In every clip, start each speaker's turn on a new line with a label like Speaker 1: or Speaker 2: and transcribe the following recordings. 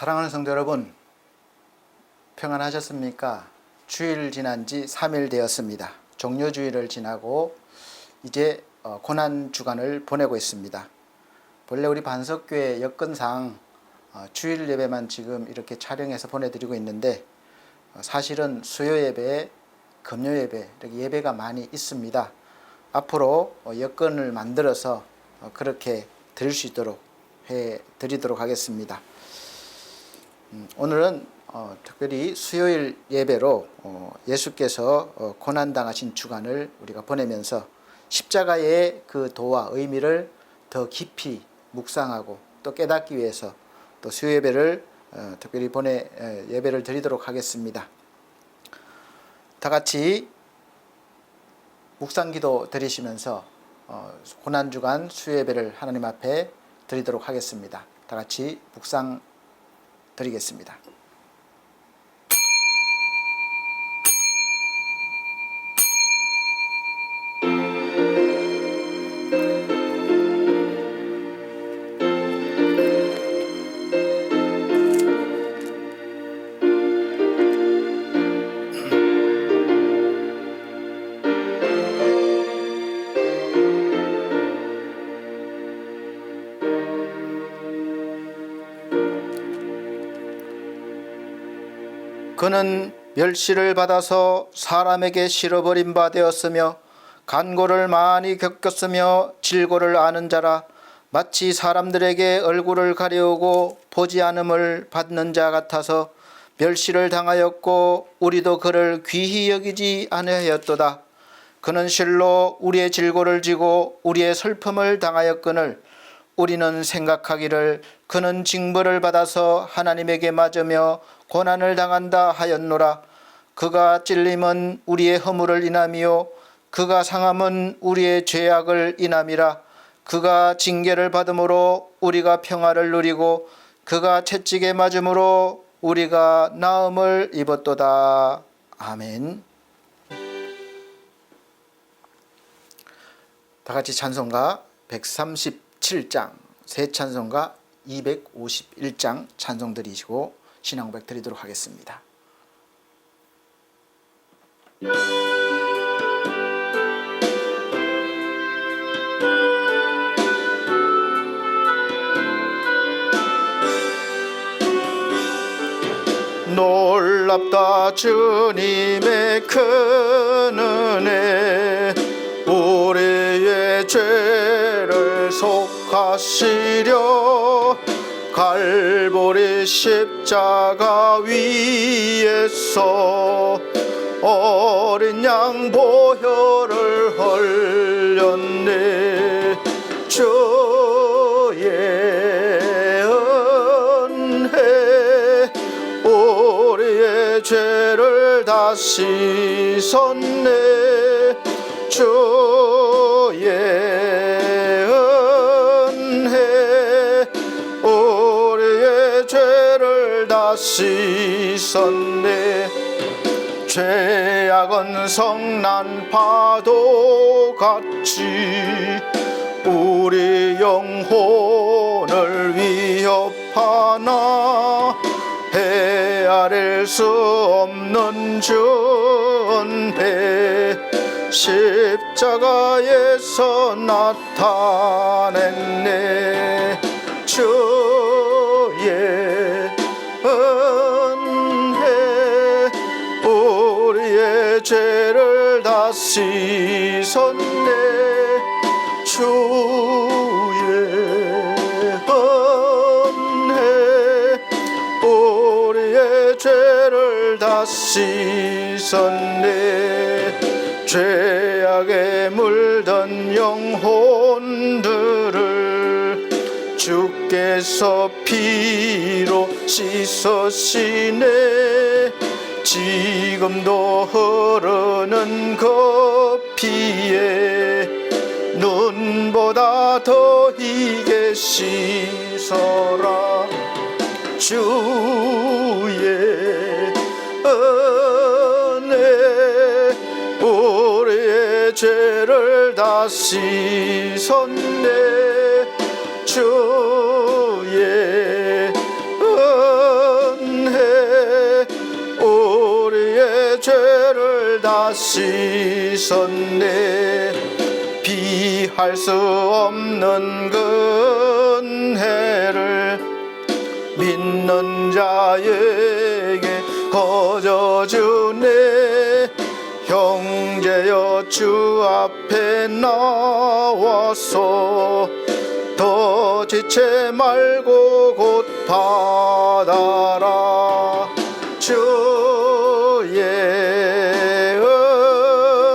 Speaker 1: 사랑하는 성도 여러분, 평안하셨습니까? 주일 지난 지 3일 되었습니다. 종료주일을 지나고 이제 고난주간을 보내고 있습니다. 본래 우리 반석교회 여건상 주일 예배만 지금 이렇게 촬영해서 보내드리고 있는데 사실은 수요 예배, 금요 예배 이렇게 예배가 많이 있습니다. 앞으로 여건을 만들어서 그렇게 드릴 수 있도록 해드리도록 하겠습니다. 오늘은 특별히 수요일 예배로 예수께서 고난당하신 주간을 우리가 보내면서 십자가의 그 도와 의미를 더 깊이 묵상하고 또 깨닫기 위해서 또 수요 예배를 특별히 예배를 드리도록 하겠습니다. 다 같이 묵상기도 드리시면서 고난주간 수요 예배를 하나님 앞에 드리도록 하겠습니다. 다 같이 묵상 드리겠습니다. 그는 멸시를 받아서 사람에게 실어버린 바 되었으며 간고를 많이 겪었으며 질고를 아는 자라 마치 사람들에게 얼굴을 가려우고 보지 않음을 받는 자 같아서 멸시를 당하였고 우리도 그를 귀히 여기지 아니하였도다. 그는 실로 우리의 질고를 지고 우리의 슬픔을 당하였거늘 우리는 생각하기를 그는 징벌을 받아서 하나님에게 맞으며 고난을 당한다 하였노라. 그가 찔림은 우리의 허물을 인함이요 그가 상함은 우리의 죄악을 인함이라. 그가 징계를 받음으로 우리가 평화를 누리고 그가 채찍에 맞음으로 우리가 나음을 입었도다. 아멘. 다 같이 찬송가 137장, 새 찬송가 251장 찬송 드리시고 신앙 고백 드리도록 하겠습니다. 놀랍다 주님의 큰 은혜 우리의 죄를 속하시려 갈보리 십자가 위에서 어린 양 보혈을 흘렸네. 주의 은혜 우리의 죄를 다 씻었네. 주의 씻었네. 죄악은 성난 파도같이 우리 영혼을 위협하나 헤아릴 수 없는 주은혜 십자가에서 나타냈네. 주의 은혜 우리의 죄를 다 씻었네. 주의 은혜 우리의 죄를 다 씻었네. 죄악에 물든 영혼들을 주께서 피로 씻으시네. 지금도 흐르는 그 피에 눈보다 더 희게 씻어라. 주의 은혜 우리의 죄를 다 씻었네. 주의 은혜 죄를 다 씻었네. 비할 수 없는 그 은혜를 믿는 자에게 거저주네. 형제여 주 앞에 나와서 더 지체 말고 곧 받아라. 주의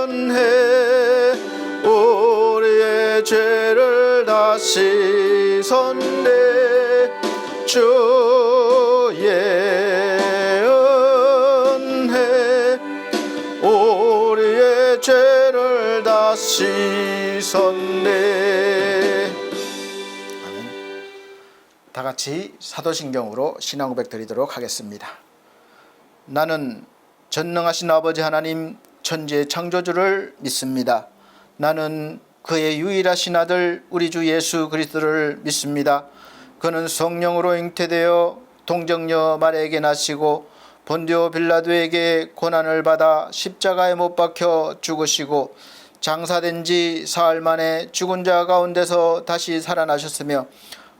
Speaker 1: 은혜 우리의 죄를 다 씻었네. 주의 은혜 우리의 죄를 다 씻었네. 아멘. 다 같이 사도신경으로 신앙 고백 드리도록 하겠습니다. 나는 전능하신 아버지 하나님 천지의 창조주를 믿습니다. 나는 그의 유일하신 아들 우리 주 예수 그리스도를 믿습니다. 그는 성령으로 잉태되어 동정녀 마리아에게 나시고 본디오 빌라도에게 고난을 받아 십자가에 못 박혀 죽으시고 장사된 지 사흘 만에 죽은 자 가운데서 다시 살아나셨으며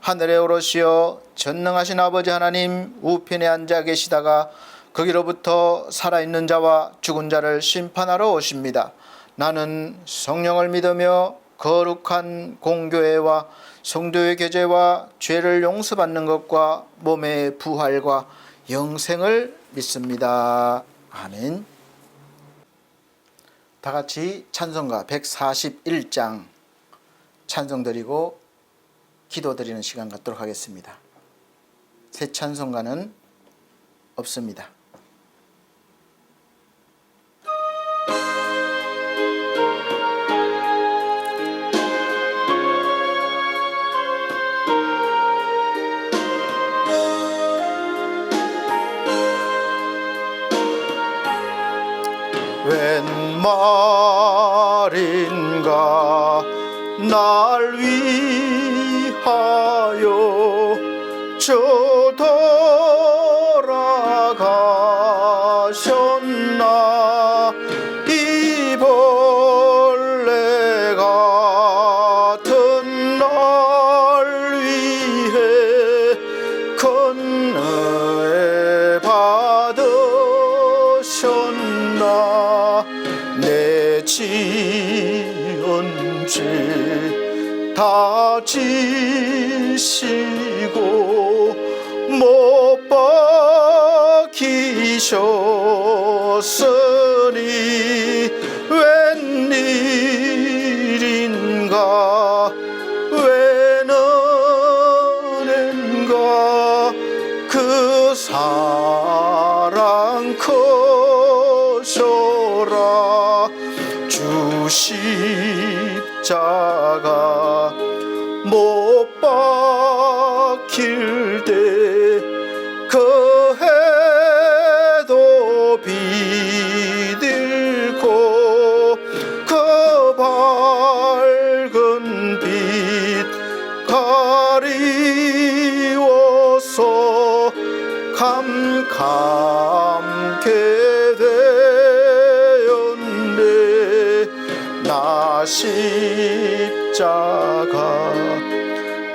Speaker 1: 하늘에 오르시어 전능하신 아버지 하나님 우편에 앉아 계시다가 거기로부터 살아있는 자와 죽은 자를 심판하러 오십니다. 나는 성령을 믿으며 거룩한 공교회와 성도의 교제와 죄를 용서받는 것과 몸의 부활과 영생을 믿습니다. 아멘. 다 같이 찬송가 141장 찬송 드리고 기도 드리는 시간 갖도록 하겠습니다. 새 찬송가는 없습니다. 웬 말인가 날 위하여 저 돌아가셨나. 이 벌레 같은 날 위해 큰 은혜 받으셨나. 내 지은 죄 다 지시고 못 박히셨으니 웬일인가 웬 은혜인가 그 사랑 크셔라. 주 십자가 못 박힐 때 그 해도 비들고 그 밝은 빛 가리워서 캄캄게 되었네. 나 십자가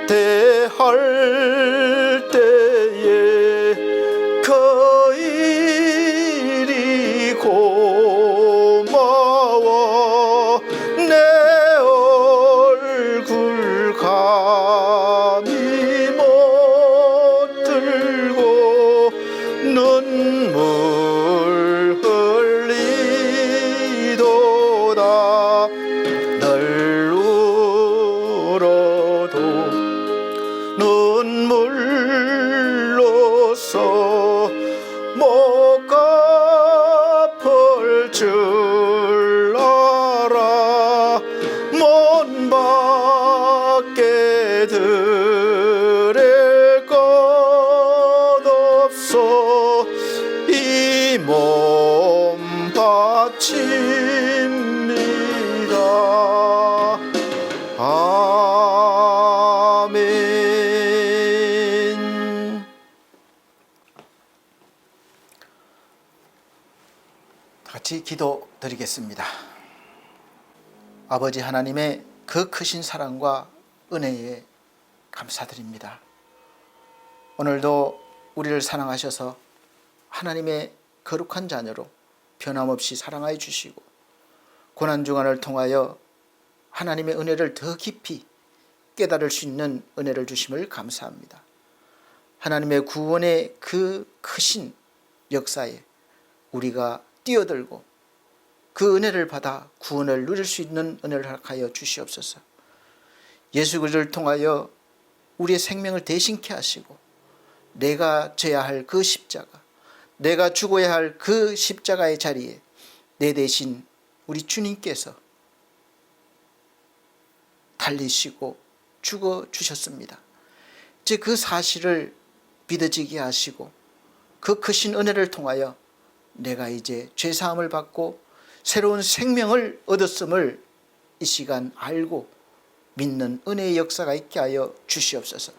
Speaker 1: 대할 때에 그 일이 고마워. 내 얼굴 감히 못 들고 눈물 흘리도다. 널 울어도 눈물로써 못 갚을 줄 알아. 못 받게 드릴 것 없어. 이 몸 바칩니다. 아멘. 같이 기도드리겠습니다. 아버지 하나님의 그 크신 사랑과 은혜에 감사드립니다. 오늘도 우리를 사랑하셔서 하나님의 거룩한 자녀로 변함없이 사랑하여 주시고 고난주간을 통하여 하나님의 은혜를 더 깊이 깨달을 수 있는 은혜를 주심을 감사합니다. 하나님의 구원의 그 크신 역사에 우리가 뛰어들고 그 은혜를 받아 구원을 누릴 수 있는 은혜를 허락하여 주시옵소서. 예수 그리스도를 통하여 우리의 생명을 대신케 하시고 내가 져야 할 그 십자가, 내가 죽어야 할 그 십자가의 자리에 내 대신 우리 주님께서 달리시고 죽어 주셨습니다. 이제 그 사실을 믿어지게 하시고 그 크신 은혜를 통하여 내가 이제 죄사함을 받고 새로운 생명을 얻었음을 이 시간 알고 믿는 은혜의 역사가 있게 하여 주시옵소서.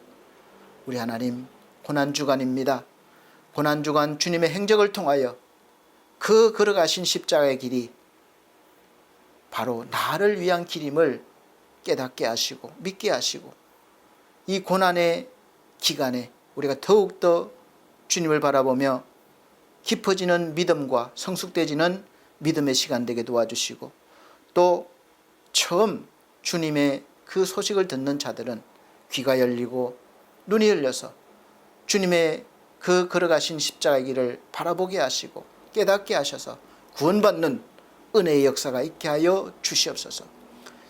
Speaker 1: 우리 하나님, 고난주간입니다. 고난주간 주님의 행적을 통하여 그 걸어가신 십자가의 길이 바로 나를 위한 길임을 깨닫게 하시고 믿게 하시고 이 고난의 기간에 우리가 더욱더 주님을 바라보며 깊어지는 믿음과 성숙되지는 믿음의 시간 되게 도와주시고 또 처음 주님의 그 소식을 듣는 자들은 귀가 열리고 눈이 열려서 주님의 그 걸어가신 십자가의 길을 바라보게 하시고 깨닫게 하셔서 구원받는 은혜의 역사가 있게 하여 주시옵소서.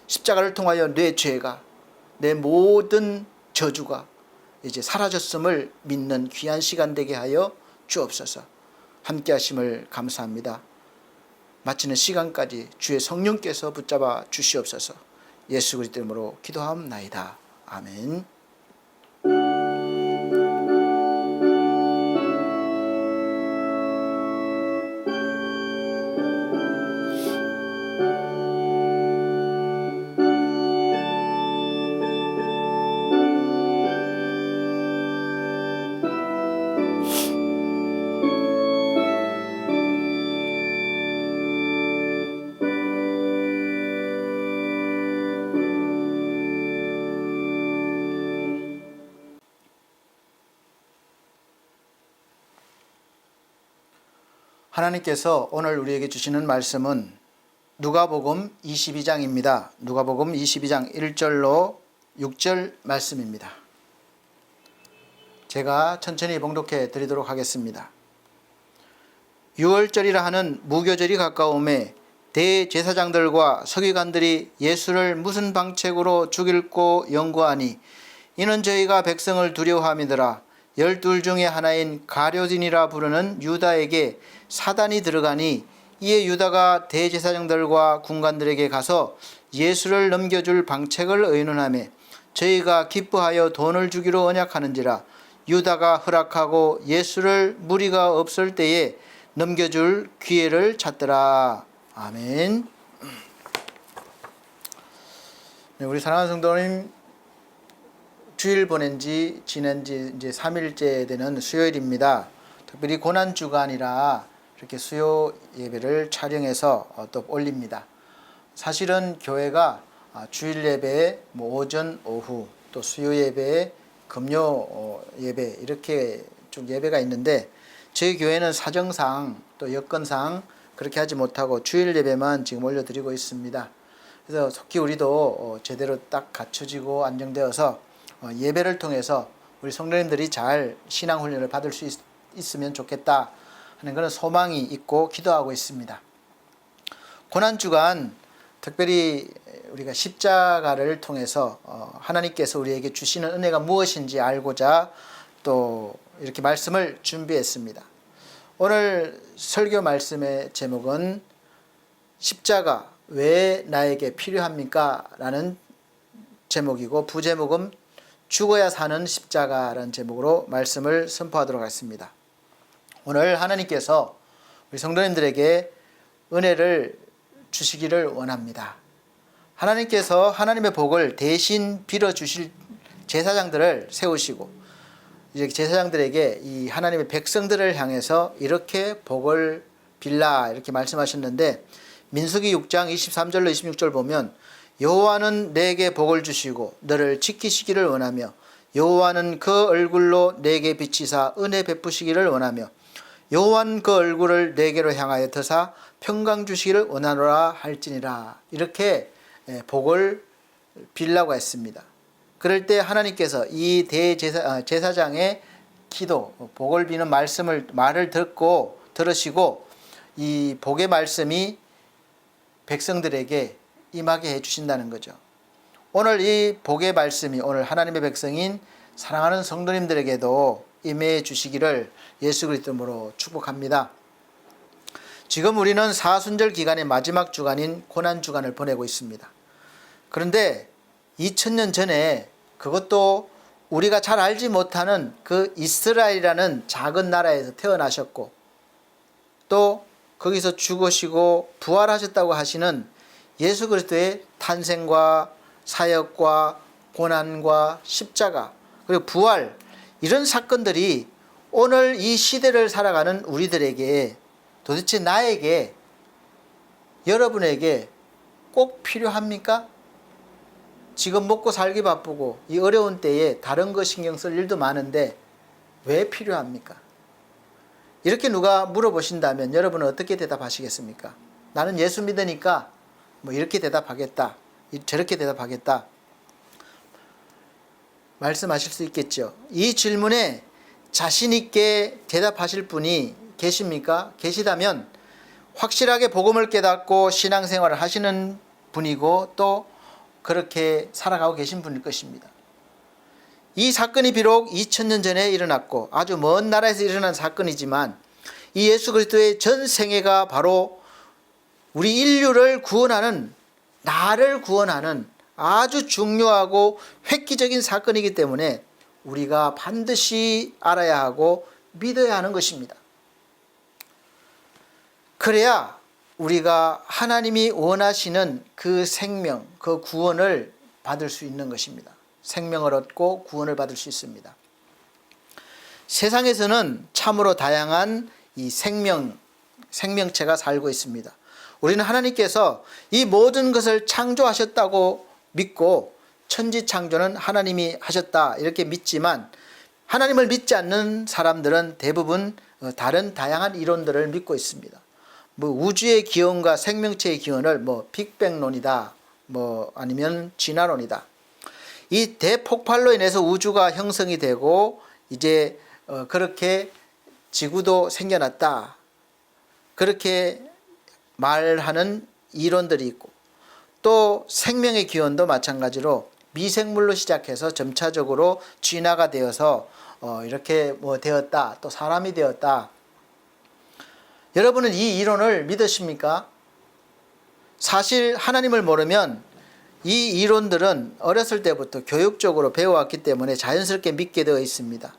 Speaker 1: 십자가를 통하여 내 죄가, 내 모든 저주가 이제 사라졌음을 믿는 귀한 시간 되게 하여 주옵소서. 함께 하심을 감사합니다. 마치는 시간까지 주의 성령께서 붙잡아 주시옵소서. 예수 그리스도 이름으로 기도하옵나이다. 아멘. 하나님께서 오늘 우리에게 주시는 말씀은 누가복음 22장입니다. 누가복음 22장 1절로 6절 말씀입니다. 제가 천천히 봉독해 드리도록 하겠습니다. 6월절이라 하는 무교절이 가까움에 대제사장들과 서기관들이 예수를 무슨 방책으로 죽일고 연구하니 이는 저희가 백성을 두려워함이더라. 12 중에 하나인 가룟인이라 부르는 유다에게 사단이 들어가니 이에 유다가 대제사장들과 군관들에게 가서 예수를 넘겨줄 방책을 의논하며 저희가 기뻐하여 돈을 주기로 언약하는지라. 유다가 허락하고 예수를 무리가 없을 때에 넘겨줄 기회를 찾더라. 아멘. 네, 우리 사랑하는 성도님, 주일 보낸 지 지난 지 이제 3일째 되는 수요일입니다. 특별히 고난주간이라 이렇게 수요 예배를 촬영해서 또 올립니다. 사실은 교회가 주일 예배, 오전, 오후, 또 수요 예배, 금요 예배 이렇게 좀 예배가 있는데 저희 교회는 사정상 또 여건상 그렇게 하지 못하고 주일 예배만 지금 올려드리고 있습니다. 그래서 속히 우리도 제대로 딱 갖춰지고 안정되어서 예배를 통해서 우리 성도님들이 잘 신앙훈련을 받을 수 있으면 좋겠다 하는 그런 소망이 있고 기도하고 있습니다. 고난주간 특별히 우리가 십자가를 통해서 하나님께서 우리에게 주시는 은혜가 무엇인지 알고자 또 이렇게 말씀을 준비했습니다. 오늘 설교 말씀의 제목은 십자가 왜 나에게 필요합니까? 라는 제목이고 부제목은 죽어야 사는 십자가라는 제목으로 말씀을 선포하도록 하겠습니다. 오늘 하나님께서 우리 성도님들에게 은혜를 주시기를 원합니다. 하나님께서 하나님의 복을 대신 빌어주실 제사장들을 세우시고 이제 제사장들에게 이 하나님의 백성들을 향해서 이렇게 복을 빌라 이렇게 말씀하셨는데 민수기 6장 23절로 26절 보면 여호와는 내게 복을 주시고 너를 지키시기를 원하며 여호와는 그 얼굴로 내게 비치사 은혜 베푸시기를 원하며 여호와는 그 얼굴을 내게로 향하여 드사 평강 주시기를 원하노라 할지니라. 이렇게 복을 빌라고 했습니다. 그럴 때 하나님께서 이 제사장의 기도, 복을 비는 말을 들으시고 이 복의 말씀이 백성들에게 임하게 해주신다는 거죠. 오늘 이 복의 말씀이 오늘 하나님의 백성인 사랑하는 성도님들에게도 임해 주시기를 예수 그리스도로 축복합니다. 지금 우리는 사순절 기간의 마지막 주간인 고난주간을 보내고 있습니다. 그런데 2000년 전에 그것도 우리가 잘 알지 못하는 그 이스라엘이라는 작은 나라에서 태어나셨고 또 거기서 죽으시고 부활하셨다고 하시는 예수 그리스도의 탄생과 사역과 고난과 십자가 그리고 부활 이런 사건들이 오늘 이 시대를 살아가는 우리들에게 도대체 나에게 여러분에게 꼭 필요합니까? 지금 먹고 살기 바쁘고 이 어려운 때에 다른 거 신경 쓸 일도 많은데 왜 필요합니까? 이렇게 누가 물어보신다면 여러분은 어떻게 대답하시겠습니까? 나는 예수 믿으니까 뭐 이렇게 대답하겠다, 저렇게 대답하겠다 말씀하실 수 있겠죠. 이 질문에 자신 있게 대답하실 분이 계십니까? 계시다면 확실하게 복음을 깨닫고 신앙생활을 하시는 분이고 또 그렇게 살아가고 계신 분일 것입니다. 이 사건이 비록 2000년 전에 일어났고 아주 먼 나라에서 일어난 사건이지만 이 예수 그리스도의 전 생애가 바로 우리 인류를 구원하는, 나를 구원하는 아주 중요하고 획기적인 사건이기 때문에 우리가 반드시 알아야 하고 믿어야 하는 것입니다. 그래야 우리가 하나님이 원하시는 그 생명, 그 구원을 받을 수 있는 것입니다. 생명을 얻고 구원을 받을 수 있습니다. 세상에서는 참으로 다양한 이 생명체가 살고 있습니다. 우리는 하나님께서 이 모든 것을 창조하셨다고 믿고 천지창조는 하나님이 하셨다 이렇게 믿지만 하나님을 믿지 않는 사람들은 대부분 다른 다양한 이론들을 믿고 있습니다. 뭐 우주의 기원과 생명체의 기원을 뭐 빅뱅론이다, 뭐 아니면 진화론이다. 이 대폭발로 인해서 우주가 형성이 되고 이제 그렇게 지구도 생겨났다. 그렇게 말하는 이론들이 있고 또 생명의 기원도 마찬가지로 미생물로 시작해서 점차적으로 진화가 되어서 이렇게 뭐 되었다. 또 사람이 되었다. 여러분은 이 이론을 믿으십니까? 사실 하나님을 모르면 이 이론들은 어렸을 때부터 교육적으로 배워왔기 때문에 자연스럽게 믿게 되어 있습니다.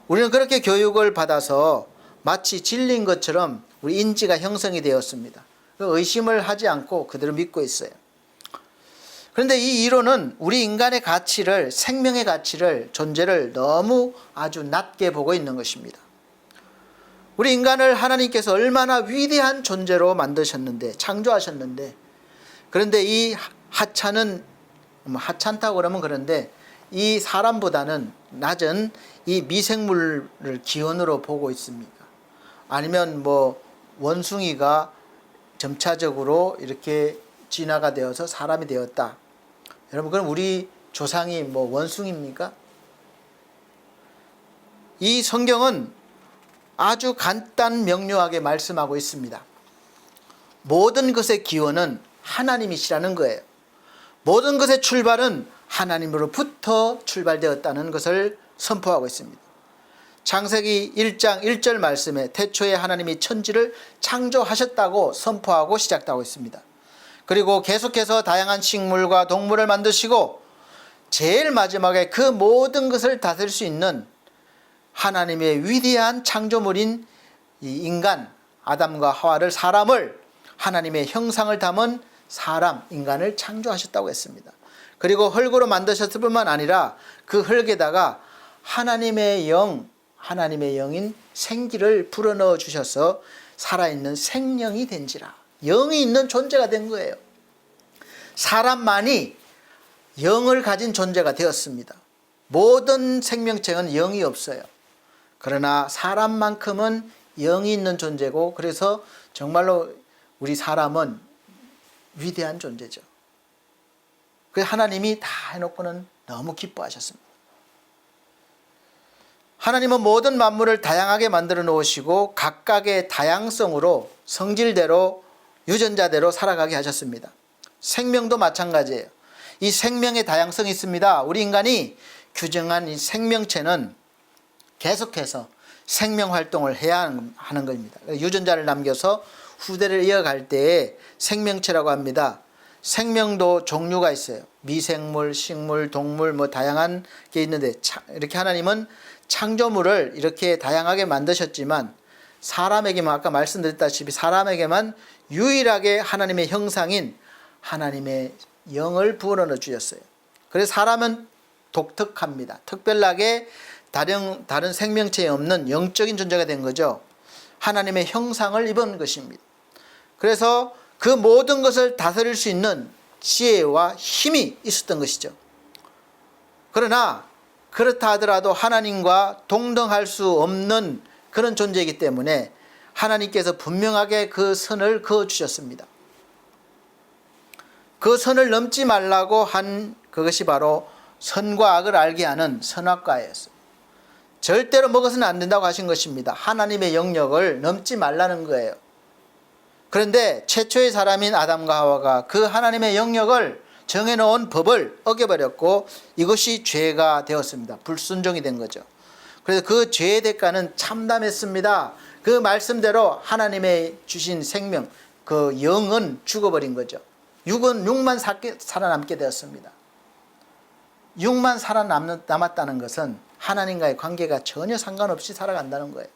Speaker 1: 우리는 그렇게 교육을 받아서 마치 진리인 것처럼 우리 인지가 형성이 되었습니다. 의심을 하지 않고 그대로 믿고 있어요. 그런데 이 이론은 우리 인간의 가치를, 생명의 가치를, 존재를 너무 아주 낮게 보고 있는 것입니다. 우리 인간을 하나님께서 얼마나 위대한 존재로 만드셨는데, 창조하셨는데, 그런데 이 하찮은, 하찮다고 그러면 그런데 이 사람보다는 낮은 이 미생물을 기원으로 보고 있습니까? 아니면 뭐 원숭이가 점차적으로 이렇게 진화가 되어서 사람이 되었다. 여러분, 그럼 우리 조상이 뭐 원숭이입니까? 이 성경은 아주 간단 명료하게 말씀하고 있습니다. 모든 것의 기원은 하나님이시라는 거예요. 모든 것의 출발은 하나님으로부터 출발되었다는 것을 선포하고 있습니다. 창세기 1장 1절 말씀에 태초에 하나님이 천지를 창조하셨다고 선포하고 시작하고 있습니다. 그리고 계속해서 다양한 식물과 동물을 만드시고 제일 마지막에 그 모든 것을 다스릴 수 있는 하나님의 위대한 창조물인 이 인간 아담과 하와를, 사람을, 하나님의 형상을 담은 사람, 인간을 창조하셨다고 했습니다. 그리고 흙으로 만드셨을 뿐만 아니라 그 흙에다가 하나님의 영인 생기를 불어넣어 주셔서 살아있는 생명이 된지라. 영이 있는 존재가 된 거예요. 사람만이 영을 가진 존재가 되었습니다. 모든 생명체는 영이 없어요. 그러나 사람만큼은 영이 있는 존재고, 그래서 정말로 우리 사람은 위대한 존재죠. 그래서 하나님이 다 해놓고는 너무 기뻐하셨습니다. 하나님은 모든 만물을 다양하게 만들어 놓으시고 각각의 다양성으로 성질대로 유전자대로 살아가게 하셨습니다. 생명도 마찬가지예요. 이 생명의 다양성이 있습니다. 우리 인간이 규정한 이 생명체는 계속해서 생명 활동을 해야 하는 겁니다. 유전자를 남겨서 후대를 이어갈 때에 생명체라고 합니다. 생명도 종류가 있어요. 미생물, 식물, 동물 뭐 다양한 게 있는데, 이렇게 하나님은 창조물을 이렇게 다양하게 만드셨지만 사람에게만, 아까 말씀드렸다시피 사람에게만 유일하게 하나님의 형상인 하나님의 영을 부어넣어 주셨어요. 그래서 사람은 독특합니다. 특별하게 다른 생명체에 없는 영적인 존재가 된 거죠. 하나님의 형상을 입은 것입니다. 그래서 그 모든 것을 다스릴 수 있는 지혜와 힘이 있었던 것이죠. 그러나 그렇다 하더라도 하나님과 동등할 수 없는 그런 존재이기 때문에 하나님께서 분명하게 그 선을 그어주셨습니다. 그 선을 넘지 말라고 한 그것이 바로 선과 악을 알게 하는 선악과였어요. 절대로 먹어서는 안 된다고 하신 것입니다. 하나님의 영역을 넘지 말라는 거예요. 그런데 최초의 사람인 아담과 하와가 그 하나님의 영역을 정해놓은 법을 어겨버렸고 이것이 죄가 되었습니다. 불순종이 된 거죠. 그래서 그 죄의 대가는 참담했습니다. 그 말씀대로 하나님의 주신 생명, 그 영은 죽어버린 거죠. 육만 살아남게 되었습니다. 육만 살아남았다는 것은 하나님과의 관계가 전혀 상관없이 살아간다는 거예요.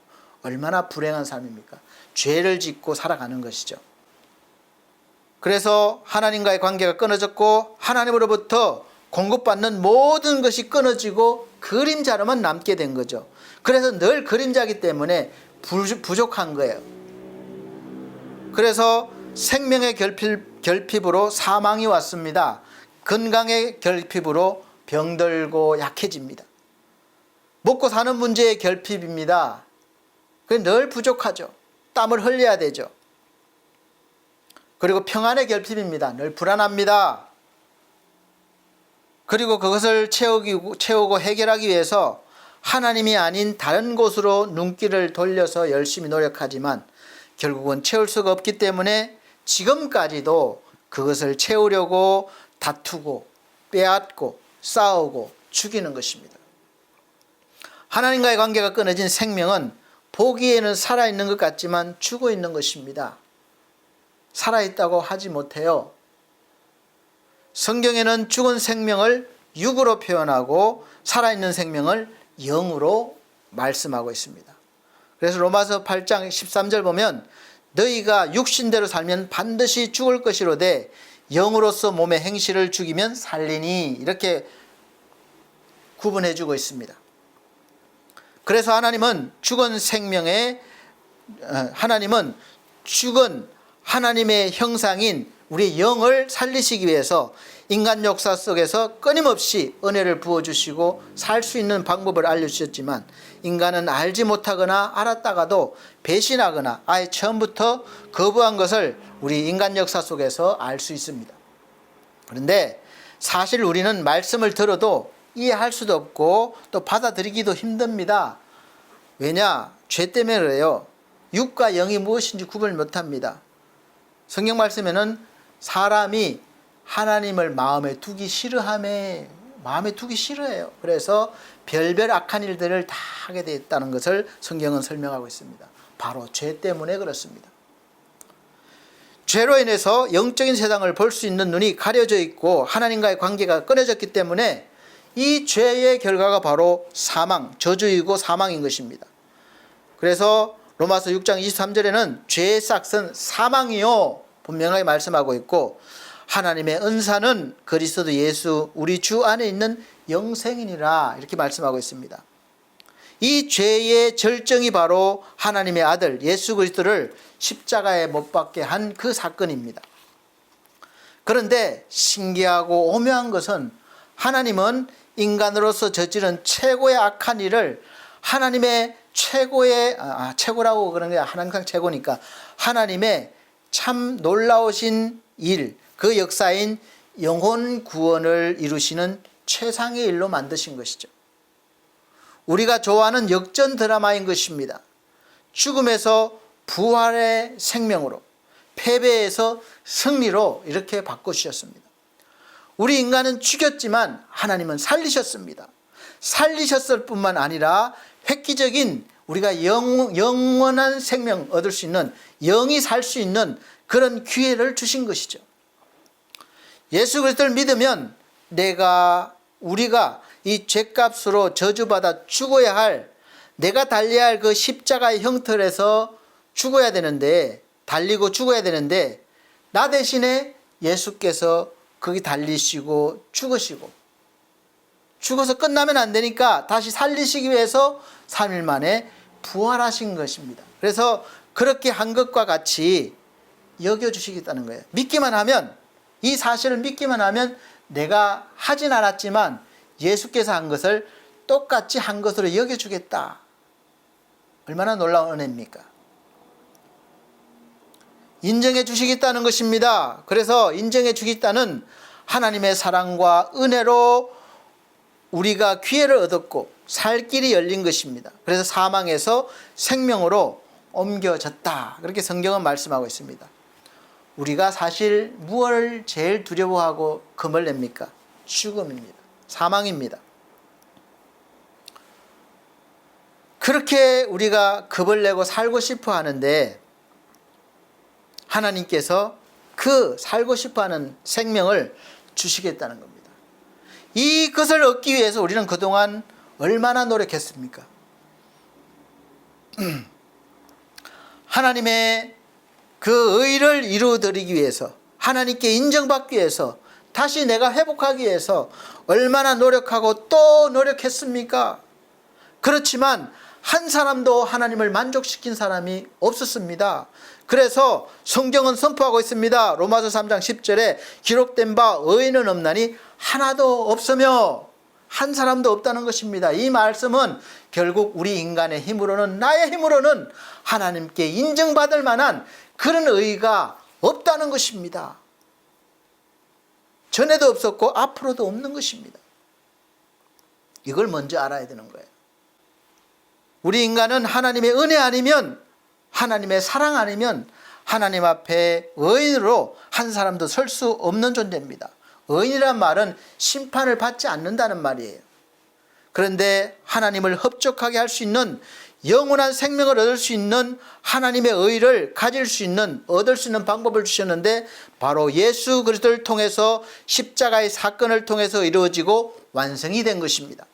Speaker 1: 얼마나 불행한 삶입니까? 죄를 짓고 살아가는 것이죠. 그래서 하나님과의 관계가 끊어졌고 하나님으로부터 공급받는 모든 것이 끊어지고 그림자로만 남게 된 거죠. 그래서 늘 그림자이기 때문에 부족한 거예요. 그래서 생명의 결핍으로 사망이 왔습니다. 건강의 결핍으로 병들고 약해집니다. 먹고 사는 문제의 결핍입니다. 늘 부족하죠. 땀을 흘려야 되죠. 그리고 평안의 결핍입니다. 늘 불안합니다. 그리고 그것을 채우고 해결하기 위해서 하나님이 아닌 다른 곳으로 눈길을 돌려서 열심히 노력하지만 결국은 채울 수가 없기 때문에 지금까지도 그것을 채우려고 다투고 빼앗고 싸우고 죽이는 것입니다. 하나님과의 관계가 끊어진 생명은 보기에는 살아있는 것 같지만 죽어 있는 것입니다. 살아있다고 하지 못해요. 성경에는 죽은 생명을 육으로 표현하고 살아있는 생명을 영으로 말씀하고 있습니다. 그래서 로마서 8장 13절 보면 너희가 육신대로 살면 반드시 죽을 것이로되 영으로서 몸의 행실을 죽이면 살리니, 이렇게 구분해 주고 있습니다. 그래서 하나님은 죽은 하나님의 형상인 우리 영을 살리시기 위해서 인간 역사 속에서 끊임없이 은혜를 부어주시고 살 수 있는 방법을 알려주셨지만 인간은 알지 못하거나 알았다가도 배신하거나 아예 처음부터 거부한 것을 우리 인간 역사 속에서 알 수 있습니다. 그런데 사실 우리는 말씀을 들어도 이해할 수도 없고 또 받아들이기도 힘듭니다. 왜냐? 죄 때문에 그래요. 육과 영이 무엇인지 구분을 못합니다. 성경 말씀에는 사람이 하나님을 마음에 두기 싫어해요. 그래서 별별 악한 일들을 다 하게 되었다는 것을 성경은 설명하고 있습니다. 바로 죄 때문에 그렇습니다. 죄로 인해서 영적인 세상을 볼 수 있는 눈이 가려져 있고 하나님과의 관계가 끊어졌기 때문에 이 죄의 결과가 바로 사망, 저주이고 사망인 것입니다. 그래서 로마서 6장 23절에는 죄의 싹은 사망이요 분명하게 말씀하고 있고 하나님의 은사는 그리스도 예수 우리 주 안에 있는 영생이니라 이렇게 말씀하고 있습니다. 이 죄의 절정이 바로 하나님의 아들 예수 그리스도를 십자가에 못 박게 한 그 사건입니다. 그런데 신기하고 오묘한 것은 하나님은 인간으로서 저지른 최고의 악한 일을 하나님의 최고라고 그런 게 항상 최고니까 하나님의 참 놀라우신 일, 그 역사인 영혼 구원을 이루시는 최상의 일로 만드신 것이죠. 우리가 좋아하는 역전 드라마인 것입니다. 죽음에서 부활의 생명으로, 패배에서 승리로 이렇게 바꾸셨습니다. 우리 인간은 죽였지만 하나님은 살리셨습니다. 살리셨을 뿐만 아니라 획기적인 우리가 영원한 생명 얻을 수 있는, 영이 살 수 있는 그런 기회를 주신 것이죠. 예수 그리스도를 믿으면 우리가 이 죄값으로 저주받아 죽어야 할, 내가 달려야 할 그 십자가의 형틀에서 죽어야 되는데, 달리고 죽어야 되는데, 나 대신에 예수께서 거기 달리시고 죽으시고, 죽어서 끝나면 안 되니까 다시 살리시기 위해서 3일 만에 부활하신 것입니다. 그래서 그렇게 한 것과 같이 여겨주시겠다는 거예요. 믿기만 하면, 이 사실을 믿기만 하면 내가 하진 않았지만 예수께서 한 것을 똑같이 한 것으로 여겨주겠다. 얼마나 놀라운 은혜입니까? 인정해 주시겠다는 것입니다. 그래서 인정해 주겠다는 하나님의 사랑과 은혜로 우리가 기회를 얻었고 살 길이 열린 것입니다. 그래서 사망에서 생명으로 옮겨졌다. 그렇게 성경은 말씀하고 있습니다. 우리가 사실 무엇을 제일 두려워하고 겁을 냅니까? 죽음입니다. 사망입니다. 그렇게 우리가 겁을 내고 살고 싶어 하는데 하나님께서 그 살고 싶어 하는 생명을 주시겠다는 겁니다. 이것을 얻기 위해서 우리는 그동안 얼마나 노력했습니까? 하나님의 그 의를 이루어드리기 위해서, 하나님께 인정받기 위해서, 다시 내가 회복하기 위해서 얼마나 노력하고 또 노력했습니까? 그렇지만 한 사람도 하나님을 만족시킨 사람이 없었습니다. 그래서 성경은 선포하고 있습니다. 로마서 3장 10절에 기록된 바 의인은 없나니 하나도 없으며, 한 사람도 없다는 것입니다. 이 말씀은 결국 우리 인간의 힘으로는, 나의 힘으로는 하나님께 인정받을 만한 그런 의가 없다는 것입니다. 전에도 없었고 앞으로도 없는 것입니다. 이걸 먼저 알아야 되는 거예요. 우리 인간은 하나님의 은혜 아니면, 하나님의 사랑 아니면 하나님 앞에 의인으로 한 사람도 설 수 없는 존재입니다. 의인이란 말은 심판을 받지 않는다는 말이에요. 그런데 하나님을 흡족하게 할 수 있는, 영원한 생명을 얻을 수 있는 하나님의 의를 가질 수 있는, 얻을 수 있는 방법을 주셨는데 바로 예수 그리스도를 통해서, 십자가의 사건을 통해서 이루어지고 완성이 된 것입니다.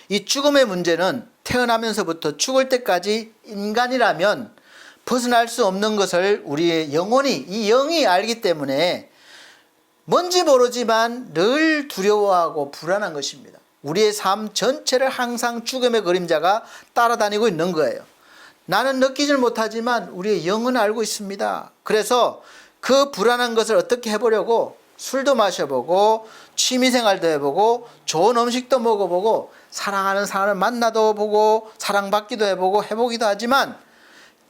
Speaker 1: 이 죽음의 문제는 태어나면서부터 죽을 때까지 인간이라면 벗어날 수 없는 것을 우리의 영혼이, 이 영이 알기 때문에 뭔지 모르지만 늘 두려워하고 불안한 것입니다. 우리의 삶 전체를 항상 죽음의 그림자가 따라다니고 있는 거예요. 나는 느끼질 못하지만 우리의 영은 알고 있습니다. 그래서 그 불안한 것을 어떻게 해보려고 술도 마셔보고 취미생활도 해보고 좋은 음식도 먹어보고 사랑하는 사람을 만나도 보고 사랑받기도 해보고 해보기도 하지만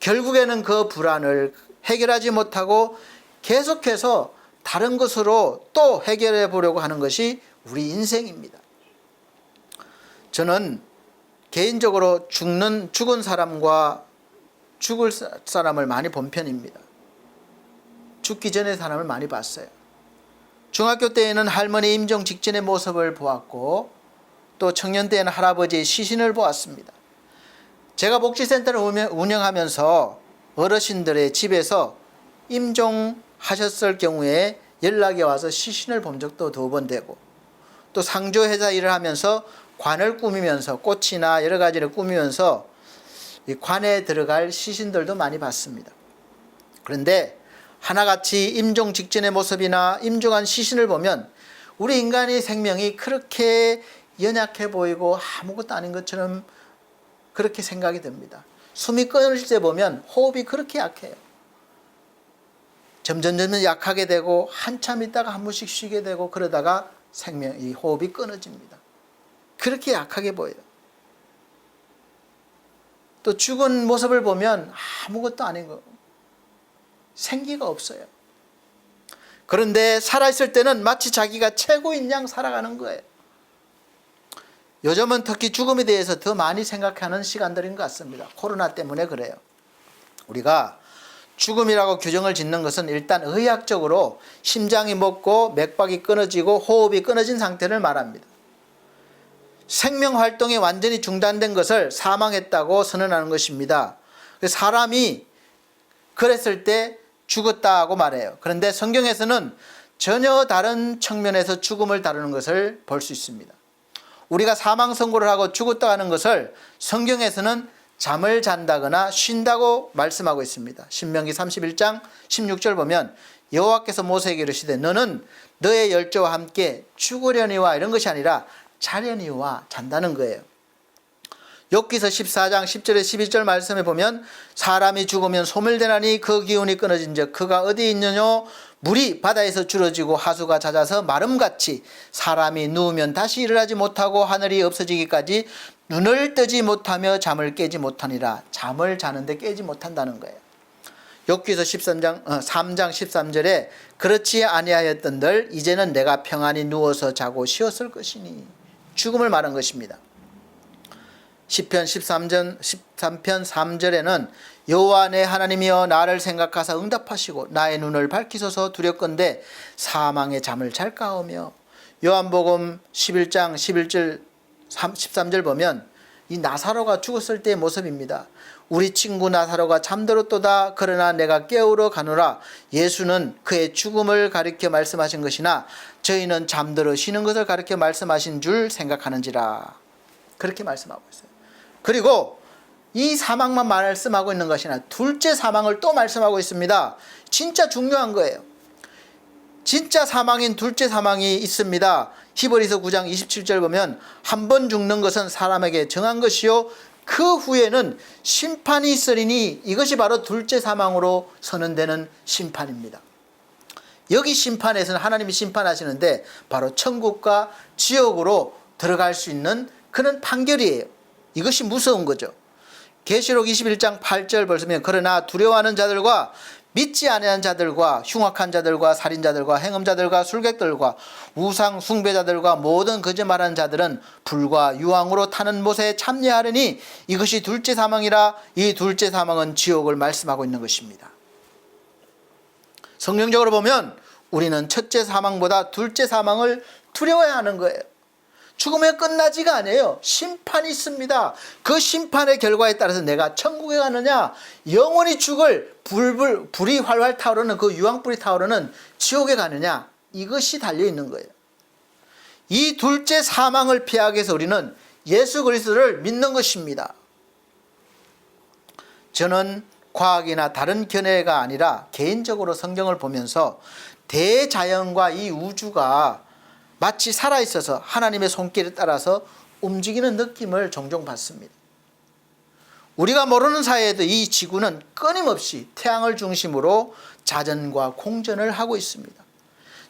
Speaker 1: 결국에는 그 불안을 해결하지 못하고 계속해서 다른 것으로 또 해결해 보려고 하는 것이 우리 인생입니다. 저는 개인적으로 죽은 사람과 죽을 사람을 많이 본 편입니다. 죽기 전에 사람을 많이 봤어요. 중학교 때에는 할머니 임종 직전의 모습을 보았고 또 청년 때에는 할아버지의 시신을 보았습니다. 제가 복지센터를 운영하면서 어르신들의 집에서 임종하셨을 경우에 연락이 와서 시신을 본 적도 2번 되고, 또 상조회사 일을 하면서 관을 꾸미면서 꽃이나 여러 가지를 꾸미면서 이 관에 들어갈 시신들도 많이 봤습니다. 그런데 하나같이 임종 직전의 모습이나 임종한 시신을 보면 우리 인간의 생명이 그렇게 연약해 보이고 아무것도 아닌 것처럼 그렇게 생각이 듭니다. 숨이 끊어질 때 보면 호흡이 그렇게 약해요. 점점 약하게 되고 한참 있다가 한 번씩 쉬게 되고 그러다가 이 호흡이 끊어집니다. 그렇게 약하게 보여요. 또 죽은 모습을 보면 아무것도 아닌 거, 생기가 없어요. 그런데 살아있을 때는 마치 자기가 최고인 양 살아가는 거예요. 요즘은 특히 죽음에 대해서 더 많이 생각하는 시간들인 것 같습니다. 코로나 때문에 그래요. 우리가 죽음이라고 규정을 짓는 것은 일단 의학적으로 심장이 멎고 맥박이 끊어지고 호흡이 끊어진 상태를 말합니다. 생명활동이 완전히 중단된 것을 사망했다고 선언하는 것입니다. 사람이 그랬을 때 죽었다고 말해요. 그런데 성경에서는 전혀 다른 측면에서 죽음을 다루는 것을 볼 수 있습니다. 우리가 사망 선고를 하고 죽었다 하는 것을 성경에서는 잠을 잔다거나 쉰다고 말씀하고 있습니다. 신명기 31장 16절 보면 여호와께서 모세에게 이르시되 너는 너의 열조와 함께 죽으려니와 이런 것이 아니라 자려니와 잔다는 거예요. 욥기서 14장 10절에 12절 말씀에 보면 사람이 죽으면 소멸되나니 그 기운이 끊어진즉 그가 어디에 있느뇨 물이 바다에서 줄어지고 하수가 잦아서 마름같이 사람이 누우면 다시 일어나지 못하고 하늘이 없어지기까지 눈을 뜨지 못하며 잠을 깨지 못하니라. 잠을 자는데 깨지 못한다는 거예요. 욥기서 3장 13절에 그렇지 아니하였던들 이제는 내가 평안히 누워서 자고 쉬었을 것이니 죽음을 말한 것입니다. 시편 13편 3절에는 여호와 내 하나님이여 나를 생각하사 응답하시고 나의 눈을 밝히소서 두렵건대 사망의 잠을 잘까오며 요한복음 11장 11절 13절 보면 이 나사로가 죽었을 때의 모습입니다. 우리 친구 나사로가 잠들었도다 그러나 내가 깨우러 가노라. 예수는 그의 죽음을 가리켜 말씀하신 것이나 저희는 잠들어 쉬는 것을 가리켜 말씀하신 줄 생각하는지라. 그렇게 말씀하고 있어요. 그리고 이 사망만 말씀하고 있는 것이 아니라 둘째 사망을 또 말씀하고 있습니다. 진짜 중요한 거예요. 진짜 사망인 둘째 사망이 있습니다. 히브리서 9장 27절 보면 한 번 죽는 것은 사람에게 정한 것이요 그 후에는 심판이 있으리니 이것이 바로 둘째 사망으로 선언되는 심판입니다. 여기 심판에서는 하나님이 심판하시는데 바로 천국과 지옥으로 들어갈 수 있는 그런 판결이에요. 이것이 무서운 거죠. 계시록 21장 8절 보시면 그러나 두려워하는 자들과 믿지 아니하는 자들과 흉악한 자들과 살인자들과 행음자들과 술객들과 우상 숭배자들과 모든 거짓말하는 자들은 불과 유황으로 타는 못에 참여하려니 이것이 둘째 사망이라. 이 둘째 사망은 지옥을 말씀하고 있는 것입니다. 성경적으로 보면 우리는 첫째 사망보다 둘째 사망을 두려워해야 하는 거예요. 죽으면 끝나지가 않아요. 심판이 있습니다. 그 심판의 결과에 따라서 내가 천국에 가느냐 영원히 죽을 불이 활활 타오르는 그 유황불이 타오르는 지옥에 가느냐 이것이 달려있는 거예요. 이 둘째 사망을 피하기 위해서 우리는 예수 그리스도를 믿는 것입니다. 저는 과학이나 다른 견해가 아니라 개인적으로 성경을 보면서 대자연과 이 우주가 마치 살아있어서 하나님의 손길에 따라서 움직이는 느낌을 종종 받습니다. 우리가 모르는 사이에도 이 지구는 끊임없이 태양을 중심으로 자전과 공전을 하고 있습니다.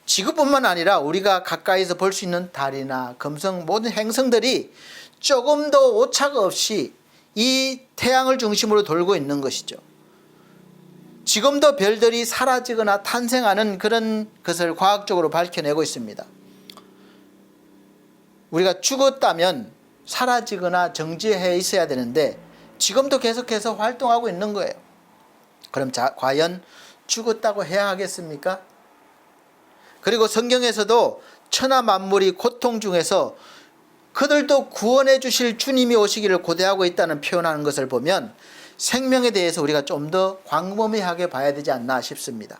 Speaker 1: 지구뿐만 아니라 우리가 가까이서 볼 수 있는 달이나 금성 모든 행성들이 조금 더 오차가 없이 이 태양을 중심으로 돌고 있는 것이죠. 지금도 별들이 사라지거나 탄생하는 그런 것을 과학적으로 밝혀내고 있습니다. 우리가 죽었다면 사라지거나 정지해 있어야 되는데 지금도 계속해서 활동하고 있는 거예요. 그럼 과연 죽었다고 해야 하겠습니까? 그리고 성경에서도 천하 만물이 고통 중에서 그들도 구원해 주실 주님이 오시기를 고대하고 있다는 표현하는 것을 보면 생명에 대해서 우리가 좀 더 광범위하게 봐야 되지 않나 싶습니다.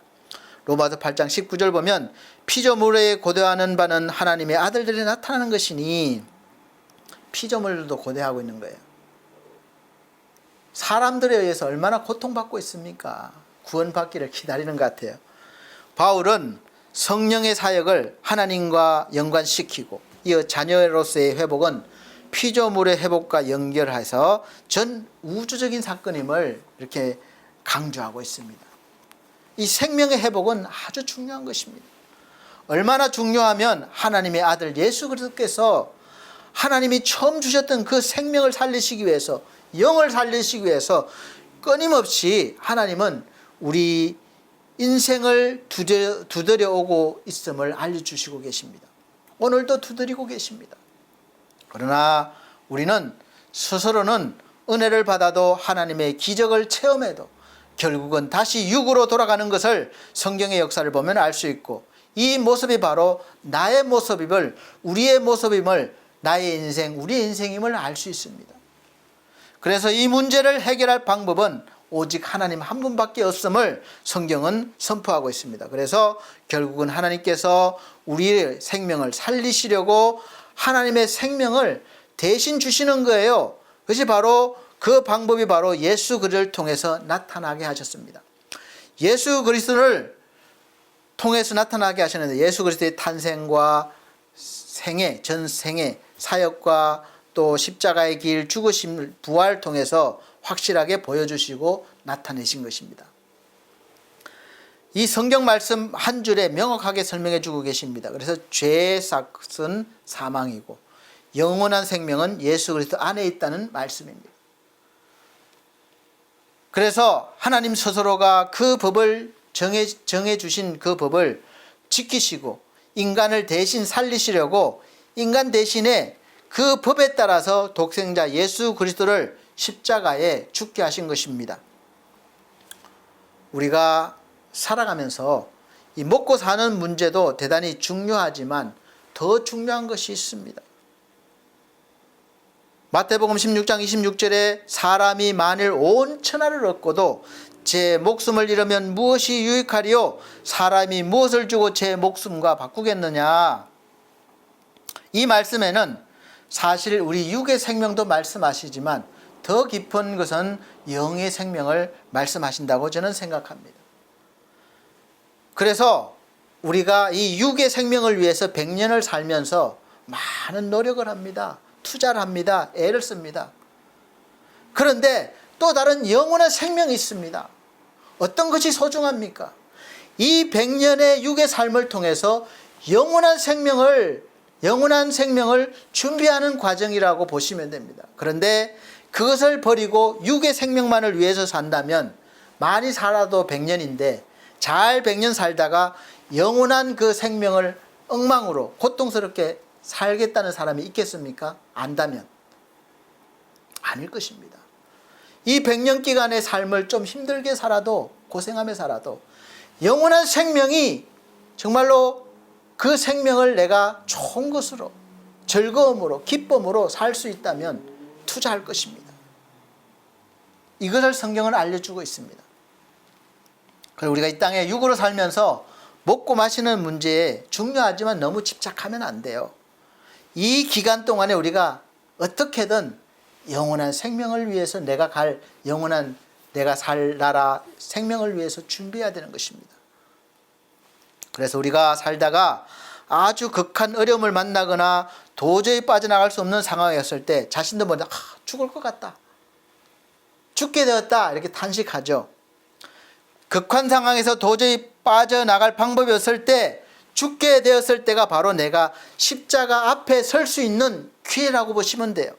Speaker 1: 로마서 8장 19절 보면 피조물에 고대하는 바는 하나님의 아들들이 나타나는 것이니 피조물도 고대하고 있는 거예요. 사람들에 의해서 얼마나 고통받고 있습니까? 구원받기를 기다리는 것 같아요. 바울은 성령의 사역을 하나님과 연관시키고 이어 자녀로서의 회복은 피조물의 회복과 연결해서 전 우주적인 사건임을 이렇게 강조하고 있습니다. 이 생명의 회복은 아주 중요한 것입니다. 얼마나 중요하면 하나님의 아들 예수 그리스도께서 하나님이 처음 주셨던 그 생명을 살리시기 위해서, 영을 살리시기 위해서 끊임없이 하나님은 우리 인생을 두드려 오고 있음을 알려주시고 계십니다. 오늘도 두드리고 계십니다. 그러나 우리는 스스로는 은혜를 받아도 하나님의 기적을 체험해도 결국은 다시 육으로 돌아가는 것을 성경의 역사를 보면 알 수 있고, 이 모습이 바로 나의 모습임을, 우리의 모습임을, 나의 인생, 우리의 인생임을 알 수 있습니다. 그래서 이 문제를 해결할 방법은 오직 하나님 한 분밖에 없음을 성경은 선포하고 있습니다. 그래서 결국은 하나님께서 우리의 생명을 살리시려고 하나님의 생명을 대신 주시는 거예요. 그것이 바로, 그 방법이 바로 예수 그리스도를 통해서 나타나게 하셨습니다. 예수 그리스도를 통해서 나타나게 하셨는데, 예수 그리스도의 탄생과 생애, 전생애, 사역과 또 십자가의 길, 죽으심, 부활을 통해서 확실하게 보여주시고 나타내신 것입니다. 이 성경 말씀 한 줄에 명확하게 설명해 주고 계십니다. 그래서 죄의 삭은 사망이고 영원한 생명은 예수 그리스도 안에 있다는 말씀입니다. 그래서 하나님 스스로가 그 법을 정해 주신 그 법을 지키시고 인간을 대신 살리시려고 인간 대신에 그 법에 따라서 독생자 예수 그리스도를 십자가에 죽게 하신 것입니다. 우리가 살아가면서 이 먹고 사는 문제도 대단히 중요하지만 더 중요한 것이 있습니다. 마태복음 16장 26절에 사람이 만일 온 천하를 얻고도 제 목숨을 잃으면 무엇이 유익하리요? 사람이 무엇을 주고 제 목숨과 바꾸겠느냐? 이 말씀에는 사실 우리 육의 생명도 말씀하시지만 더 깊은 것은 영의 생명을 말씀하신다고 저는 생각합니다. 그래서 우리가 이 육의 생명을 위해서 100년을 살면서 많은 노력을 합니다. 투자를 합니다. 애를 씁니다. 그런데 또 다른 영원한 생명이 있습니다. 어떤 것이 소중합니까? 이 100년의 육의 삶을 통해서 영원한 생명을 준비하는 과정이라고 보시면 됩니다. 그런데 그것을 버리고 육의 생명만을 위해서 산다면 많이 살아도 100년인데 잘 100년 살다가 영원한 그 생명을 엉망으로 고통스럽게 살겠다는 사람이 있겠습니까? 안다면 아닐 것입니다. 이 100년 기간의 삶을 좀 힘들게 살아도, 고생하며 살아도 영원한 생명이 정말로 그 생명을 내가 좋은 것으로, 즐거움으로, 기쁨으로 살 수 있다면 투자할 것입니다. 이것을 성경은 알려주고 있습니다. 그리고 우리가 이 땅에 육으로 살면서 먹고 마시는 문제에 중요하지만 너무 집착하면 안 돼요. 이 기간 동안에 우리가 어떻게든 영원한 생명을 위해서 내가 살 나라 생명을 위해서 준비해야 되는 것입니다. 그래서 우리가 살다가 아주 극한 어려움을 만나거나 도저히 빠져나갈 수 없는 상황이었을 때 자신도 먼저 죽을 것 같다, 죽게 되었다 이렇게 탄식하죠. 극한 상황에서 도저히 빠져나갈 방법이 없을 때, 죽게 되었을 때가 바로 내가 십자가 앞에 설 수 있는 기회라고 보시면 돼요.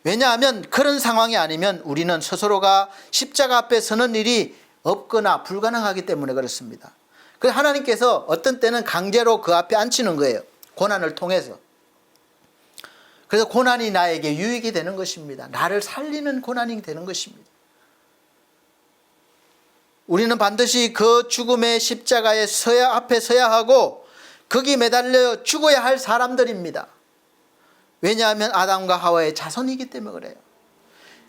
Speaker 1: 왜냐하면 그런 상황이 아니면 우리는 스스로가 십자가 앞에 서는 일이 없거나 불가능하기 때문에 그렇습니다. 그래서 하나님께서 어떤 때는 강제로 그 앞에 앉히는 거예요. 고난을 통해서. 그래서 고난이 나에게 유익이 되는 것입니다. 나를 살리는 고난이 되는 것입니다. 우리는 반드시 그 죽음의 십자가에 앞에 서야 하고 거기 매달려 죽어야 할 사람들입니다. 왜냐하면 아담과 하와의 자손이기 때문에 그래요.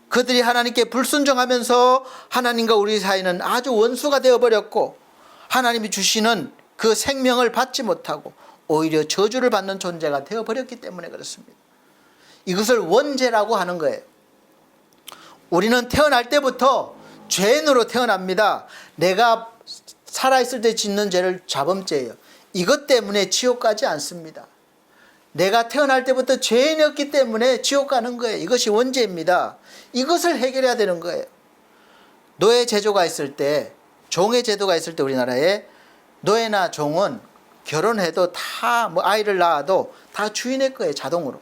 Speaker 1: 그들이 하나님께 불순종하면서 하나님과 우리 사이는 아주 원수가 되어버렸고 하나님이 주시는 그 생명을 받지 못하고 오히려 저주를 받는 존재가 되어버렸기 때문에 그렇습니다. 이것을 원죄라고 하는 거예요. 우리는 태어날 때부터 죄인으로 태어납니다. 내가 살아있을 때 짓는 죄를 자범죄예요. 이것 때문에 지옥 가지 않습니다. 내가 태어날 때부터 죄인이었기 때문에 지옥 가는 거예요. 이것이 원죄입니다. 이것을 해결해야 되는 거예요. 노예 제도가 있을 때, 종의 제도가 있을 때 우리나라에 노예나 종은 결혼해도 다 뭐 아이를 낳아도 다 주인의 거예요. 자동으로.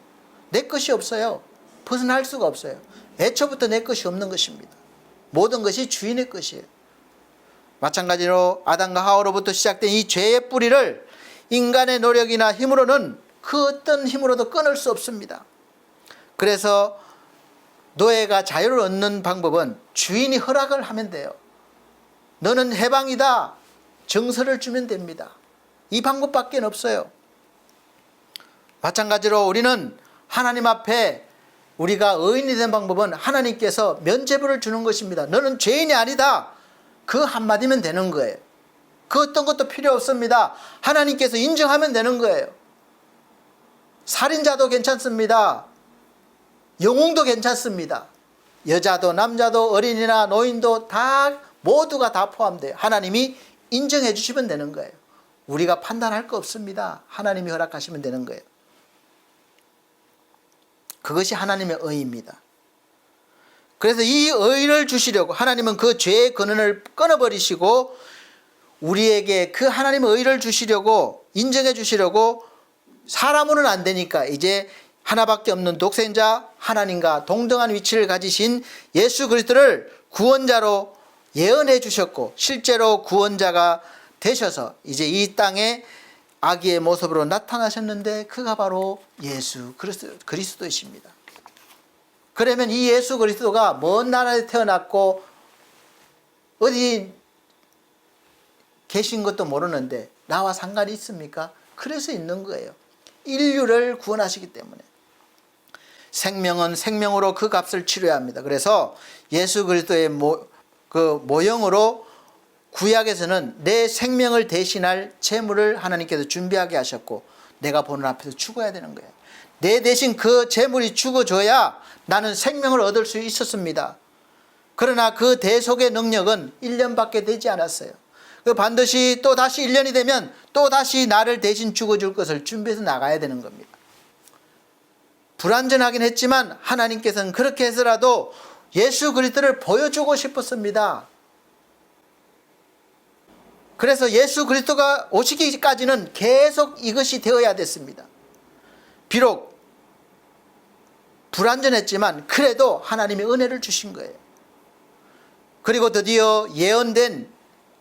Speaker 1: 내 것이 없어요. 벗어날 수가 없어요. 애초부터 내 것이 없는 것입니다. 모든 것이 주인의 것이에요. 마찬가지로 아담과 하와로부터 시작된 이 죄의 뿌리를 인간의 노력이나 힘으로는 그 어떤 힘으로도 끊을 수 없습니다. 그래서 노예가 자유를 얻는 방법은 주인이 허락을 하면 돼요. 너는 해방이다. 정서를 주면 됩니다. 이 방법밖에 없어요. 마찬가지로 우리는 하나님 앞에 우리가 의인이 된 방법은 하나님께서 면죄부를 주는 것입니다. 너는 죄인이 아니다. 그 한마디면 되는 거예요. 그 어떤 것도 필요 없습니다. 하나님께서 인정하면 되는 거예요. 살인자도 괜찮습니다. 영웅도 괜찮습니다. 여자도 남자도 어린이나 노인도 다 모두가 다 포함돼요. 하나님이 인정해 주시면 되는 거예요. 우리가 판단할 거 없습니다. 하나님이 허락하시면 되는 거예요. 그것이 하나님의 의입니다. 그래서 이 의를 주시려고 하나님은 그 죄의 근원을 끊어버리시고 우리에게 그 하나님의 의를 주시려고 인정해 주시려고 사람으로는 안 되니까 이제 하나밖에 없는 독생자 하나님과 동등한 위치를 가지신 예수 그리스도를 구원자로 예언해 주셨고 실제로 구원자가 되셔서 이제 이 땅에 아기의 모습으로 나타나셨는데 그가 바로 예수 그리스도이십니다. 그러면 이 예수 그리스도가 먼 나라에 태어났고 어디 계신 것도 모르는데 나와 상관이 있습니까? 그래서 있는 거예요. 인류를 구원하시기 때문에. 생명은 생명으로 그 값을 치러야 합니다. 그래서 예수 그리스도의 모형으로 구약에서는 내 생명을 대신할 제물을 하나님께서 준비하게 하셨고 내가 보는 앞에서 죽어야 되는 거예요. 내 대신 그 제물이 죽어줘야 나는 생명을 얻을 수 있었습니다. 그러나 그 대속의 능력은 1년밖에 되지 않았어요. 반드시 또 다시 1년이 되면 또 다시 나를 대신 죽어줄 것을 준비해서 나가야 되는 겁니다. 불완전하긴 했지만 하나님께서는 그렇게 해서라도 예수 그리스도를 보여주고 싶었습니다. 그래서 예수 그리스도가 오시기까지는 계속 이것이 되어야 됐습니다. 비록 불완전했지만 그래도 하나님의 은혜를 주신 거예요. 그리고 드디어 예언된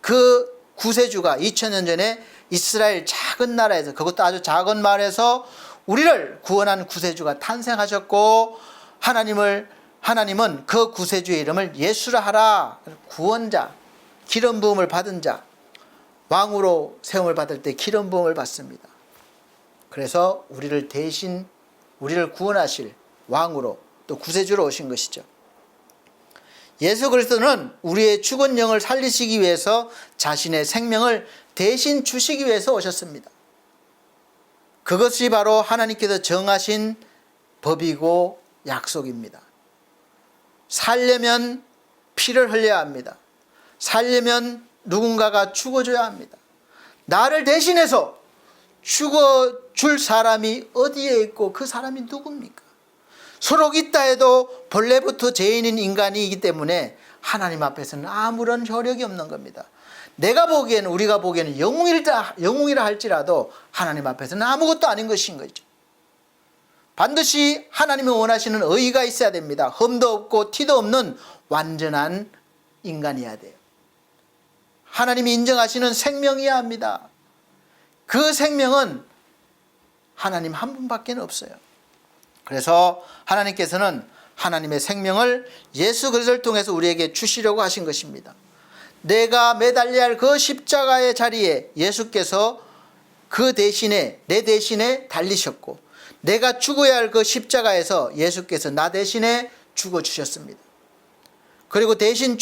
Speaker 1: 그 구세주가 2000년 전에 이스라엘 작은 나라에서 그것도 아주 작은 마을에서 우리를 구원한 구세주가 탄생하셨고 하나님은 그 구세주의 이름을 예수라 하라. 구원자, 기름 부음을 받은 자, 왕으로 세움을 받을 때 기름 부음을 받습니다. 그래서 우리를 구원하실 왕으로 또 구세주로 오신 것이죠. 예수 그리스도는 우리의 죽은 영을 살리시기 위해서 자신의 생명을 대신 주시기 위해서 오셨습니다. 그것이 바로 하나님께서 정하신 법이고 약속입니다. 살려면 피를 흘려야 합니다. 살려면 누군가가 죽어줘야 합니다. 나를 대신해서 죽어줄 사람이 어디에 있고 그 사람이 누굽니까? 소록 있다 해도 본래부터 죄인인 인간이기 때문에 하나님 앞에서는 아무런 효력이 없는 겁니다. 우리가 보기에는 영웅이라 할지라도 하나님 앞에서는 아무것도 아닌 것인 거죠. 반드시 하나님이 원하시는 의의가 있어야 됩니다. 흠도 없고 티도 없는 완전한 인간이어야 돼요. 하나님이 인정하시는 생명이어야 합니다. 그 생명은 하나님 한 분밖에 없어요. 그래서 하나님께서는 하나님의 생명을 예수 그리스도를 통해서 우리에게 주시려고 하신 것입니다. 내가 매달려야 할 그 십자가의 자리에 예수께서 그 대신에 내 대신에 달리셨고 내가 죽어야 할 그 십자가에서 예수께서 나 대신에 죽어주셨습니다. 그리고 대신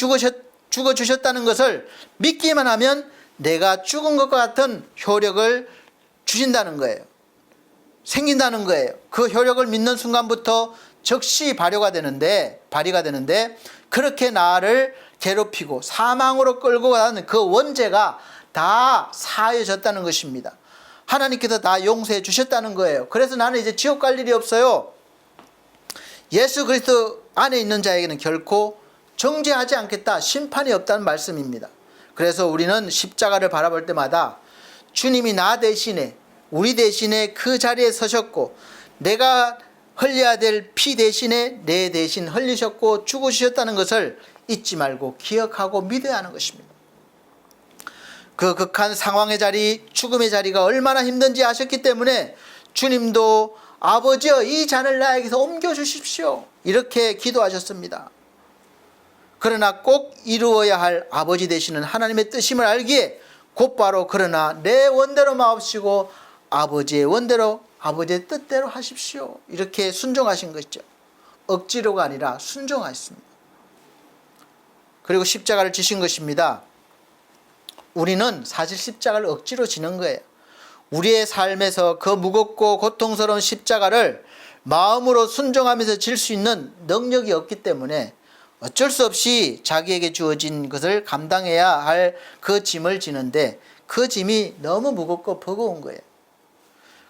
Speaker 1: 죽어주셨다는 것을 믿기만 하면 내가 죽은 것과 같은 효력을 주신다는 거예요. 생긴다는 거예요. 그 효력을 믿는 순간부터 즉시 발휘가 되는데 그렇게 나를 괴롭히고 사망으로 끌고 가는 그 원죄가 다 사해졌다는 것입니다. 하나님께서 다 용서해 주셨다는 거예요. 그래서 나는 이제 지옥 갈 일이 없어요. 예수 그리스도 안에 있는 자에게는 결코 정죄하지 않겠다, 심판이 없다는 말씀입니다. 그래서 우리는 십자가를 바라볼 때마다 주님이 나 대신에, 우리 대신에 그 자리에 서셨고, 내가 흘려야 될 피 대신에 내 대신 흘리셨고 죽으셨다는 것을 잊지 말고 기억하고 믿어야 하는 것입니다. 그 극한 상황의 자리, 죽음의 자리가 얼마나 힘든지 아셨기 때문에 주님도 아버지여 이 잔을 나에게서 옮겨주십시오, 이렇게 기도하셨습니다. 그러나 꼭 이루어야 할 아버지 되시는 하나님의 뜻임을 알기에 곧바로 그러나 내 원대로 마옵시고 아버지의 원대로, 아버지의 뜻대로 하십시오, 이렇게 순종하신 것이죠. 억지로가 아니라 순종하셨습니다. 그리고 십자가를 지신 것입니다. 우리는 사실 십자가를 억지로 지는 거예요. 우리의 삶에서 그 무겁고 고통스러운 십자가를 마음으로 순종하면서 질 수 있는 능력이 없기 때문에 어쩔 수 없이 자기에게 주어진 것을 감당해야 할 그 짐을 지는데, 그 짐이 너무 무겁고 버거운 거예요.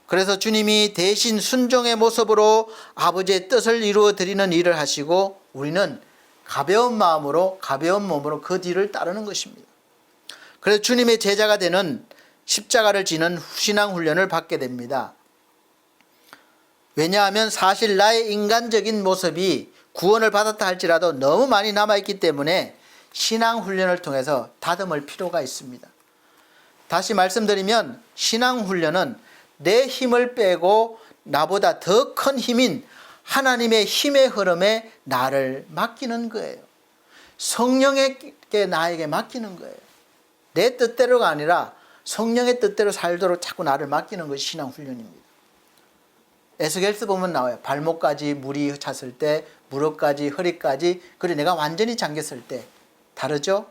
Speaker 1: 그래서 주님이 대신 순종의 모습으로 아버지의 뜻을 이루어 드리는 일을 하시고, 우리는 가벼운 마음으로, 가벼운 몸으로 그 뒤를 따르는 것입니다. 그래서 주님의 제자가 되는, 십자가를 지는 신앙 훈련을 받게 됩니다. 왜냐하면 사실 나의 인간적인 모습이 구원을 받았다 할지라도 너무 많이 남아있기 때문에 신앙 훈련을 통해서 다듬을 필요가 있습니다. 다시 말씀드리면 신앙 훈련은 내 힘을 빼고 나보다 더 큰 힘인 하나님의 힘의 흐름에 나를 맡기는 거예요. 성령에게 나에게 맡기는 거예요. 내 뜻대로가 아니라 성령의 뜻대로 살도록 자꾸 나를 맡기는 것이 신앙 훈련입니다. 에스겔서 보면 나와요. 발목까지 물이 찼을 때, 무릎까지, 허리까지, 그리고 내가 완전히 잠겼을 때. 다르죠?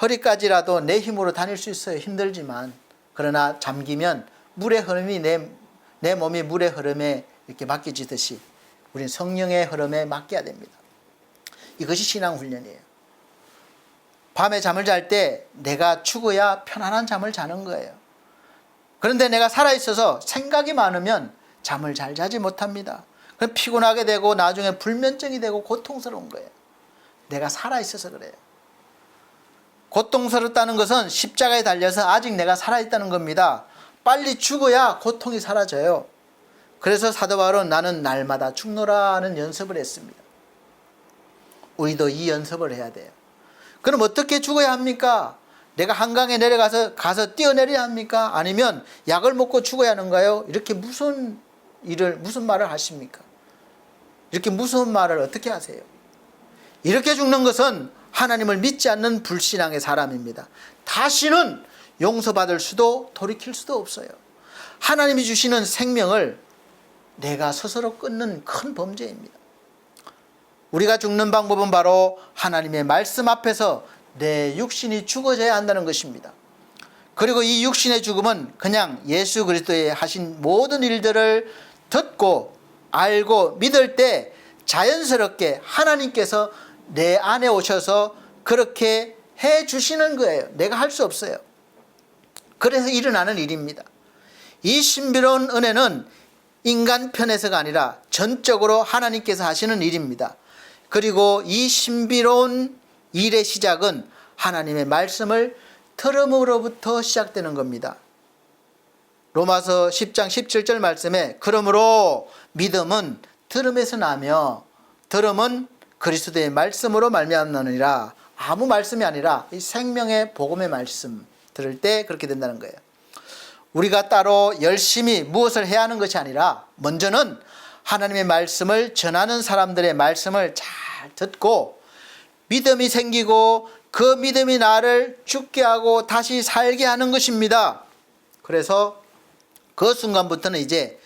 Speaker 1: 허리까지라도 내 힘으로 다닐 수 있어요. 힘들지만. 그러나 잠기면 물의 흐름이 내 몸이 물의 흐름에 이렇게 맡겨지듯이 우리는 성령의 흐름에 맡겨야 됩니다. 이것이 신앙 훈련이에요. 밤에 잠을 잘 때 내가 죽어야 편안한 잠을 자는 거예요. 그런데 내가 살아있어서 생각이 많으면 잠을 잘 자지 못합니다. 그럼 피곤하게 되고 나중에 불면증이 되고 고통스러운 거예요. 내가 살아있어서 그래요. 고통스럽다는 것은 십자가에 달려서 아직 내가 살아있다는 겁니다. 빨리 죽어야 고통이 사라져요. 그래서 사도 바울은 나는 날마다 죽노라 하는 연습을 했습니다. 우리도 이 연습을 해야 돼요. 그럼 어떻게 죽어야 합니까? 내가 한강에 내려가서 뛰어내려야 합니까? 아니면 약을 먹고 죽어야 하는가요? 이렇게 무슨 말을 하십니까? 이렇게 무서운 말을 어떻게 하세요? 이렇게 죽는 것은 하나님을 믿지 않는 불신앙의 사람입니다. 다시는 용서받을 수도 돌이킬 수도 없어요. 하나님이 주시는 생명을 내가 스스로 끊는 큰 범죄입니다. 우리가 죽는 방법은 바로 하나님의 말씀 앞에서 내 육신이 죽어져야 한다는 것입니다. 그리고 이 육신의 죽음은 그냥 예수 그리스도의 하신 모든 일들을 듣고 알고 믿을 때 자연스럽게 하나님께서 내 안에 오셔서 그렇게 해 주시는 거예요. 내가 할 수 없어요. 그래서 일어나는 일입니다. 이 신비로운 은혜는 인간 편에서가 아니라 전적으로 하나님께서 하시는 일입니다. 그리고 이 신비로운 일의 시작은 하나님의 말씀을 들음으로부터 시작되는 겁니다. 로마서 10장 17절 말씀에 그러므로 믿음은 들음에서 나며 들음은 그리스도의 말씀으로 말미암느니라. 아무 말씀이 아니라 이 생명의 복음의 말씀 들을 때 그렇게 된다는 거예요. 우리가 따로 열심히 무엇을 해야 하는 것이 아니라 먼저는 하나님의 말씀을 전하는 사람들의 말씀을 잘 듣고 믿음이 생기고 그 믿음이 나를 죽게 하고 다시 살게 하는 것입니다. 그래서 그 순간부터는 이제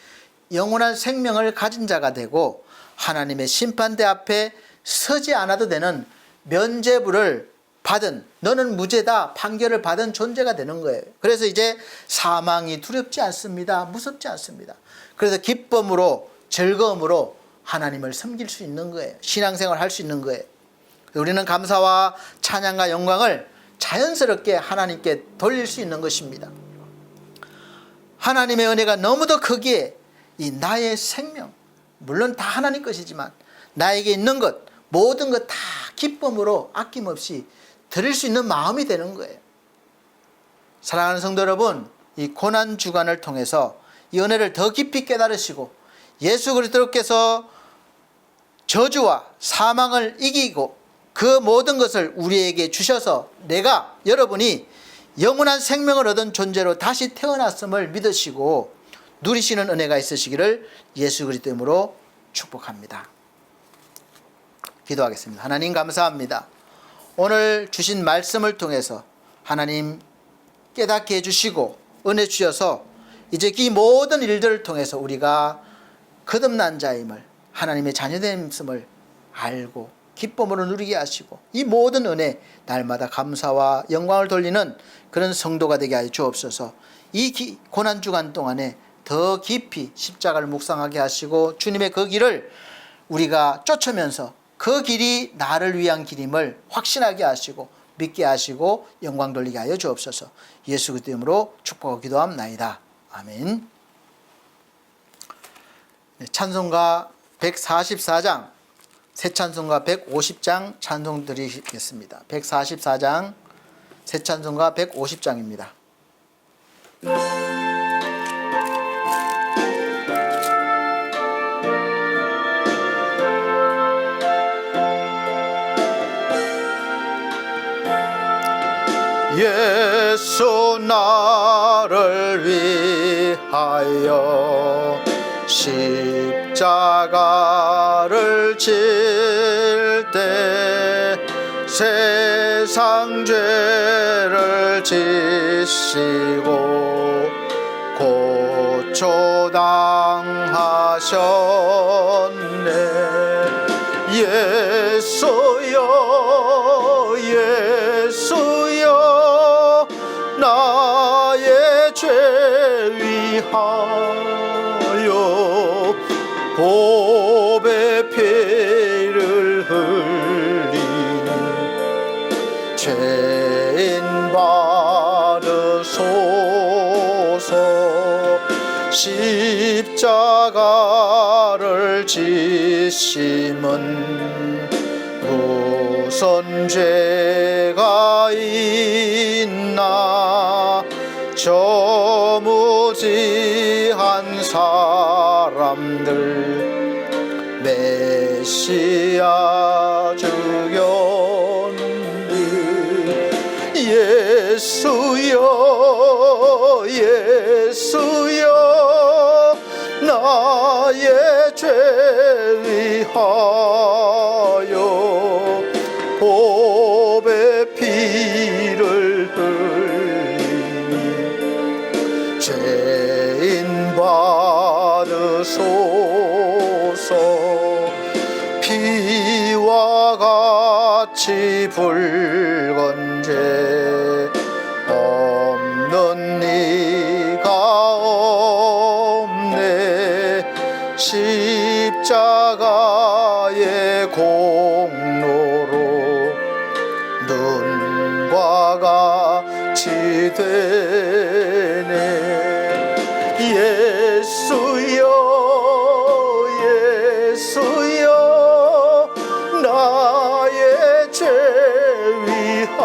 Speaker 1: 영원한 생명을 가진 자가 되고 하나님의 심판대 앞에 서지 않아도 되는 면죄부를 받은, 너는 무죄다 판결을 받은 존재가 되는 거예요. 그래서 이제 사망이 두렵지 않습니다. 무섭지 않습니다. 그래서 기쁨으로 즐거움으로 하나님을 섬길 수 있는 거예요. 신앙생활을 할 수 있는 거예요. 우리는 감사와 찬양과 영광을 자연스럽게 하나님께 돌릴 수 있는 것입니다. 하나님의 은혜가 너무도 크기에 이 나의 생명, 물론 다 하나님 것이지만 나에게 있는 것, 모든 것 다 기쁨으로 아낌없이 드릴 수 있는 마음이 되는 거예요. 사랑하는 성도 여러분, 이 고난 주간을 통해서 이 은혜를 더 깊이 깨달으시고 예수 그리스도께서 저주와 사망을 이기고 그 모든 것을 우리에게 주셔서 여러분이 영원한 생명을 얻은 존재로 다시 태어났음을 믿으시고 누리시는 은혜가 있으시기를 예수 그리스도 이름으로 축복합니다. 기도하겠습니다. 하나님 감사합니다. 오늘 주신 말씀을 통해서 하나님 깨닫게 해주시고 은혜 주셔서 이제 이 모든 일들을 통해서 우리가 거듭난 자임을, 하나님의 자녀됨을 알고 기쁨으로 누리게 하시고 이 모든 은혜 날마다 감사와 영광을 돌리는 그런 성도가 되게 하여 주옵소서. 이 고난주간 동안에 더 깊이 십자가를 묵상하게 하시고 주님의 그 길을 우리가 쫓으면서 그 길이 나를 위한 길임을 확신하게 하시고 믿게 하시고 영광 돌리게 하여 주옵소서. 예수 그리스도 이름으로 축복하고 기도합나이다. 아멘. 찬송가 144장, 새 찬송가 150장 찬송 드리겠습니다. 144장, 새 찬송가 150장입니다. 예수 나를 위하여 십자가를 질 때 세상 죄를 지시고 고초당하셨네. 예수여 예수여 나의 죄 위하여 보배 피를 흘리니 죄인 받으소서. 십자가를 지심은 무슨 죄가 있나. 저 무지한 사람들 메시아 죽였니. 예수여 예수여 나의 죄 위하여 보배 피를 흘리니 죄인 받으소서. 피와 같이 붉은 죄 없는 이가 없네. 십자가의 공로로 눈과 같이 되네. 예수여 예수여 나의 죄 위하여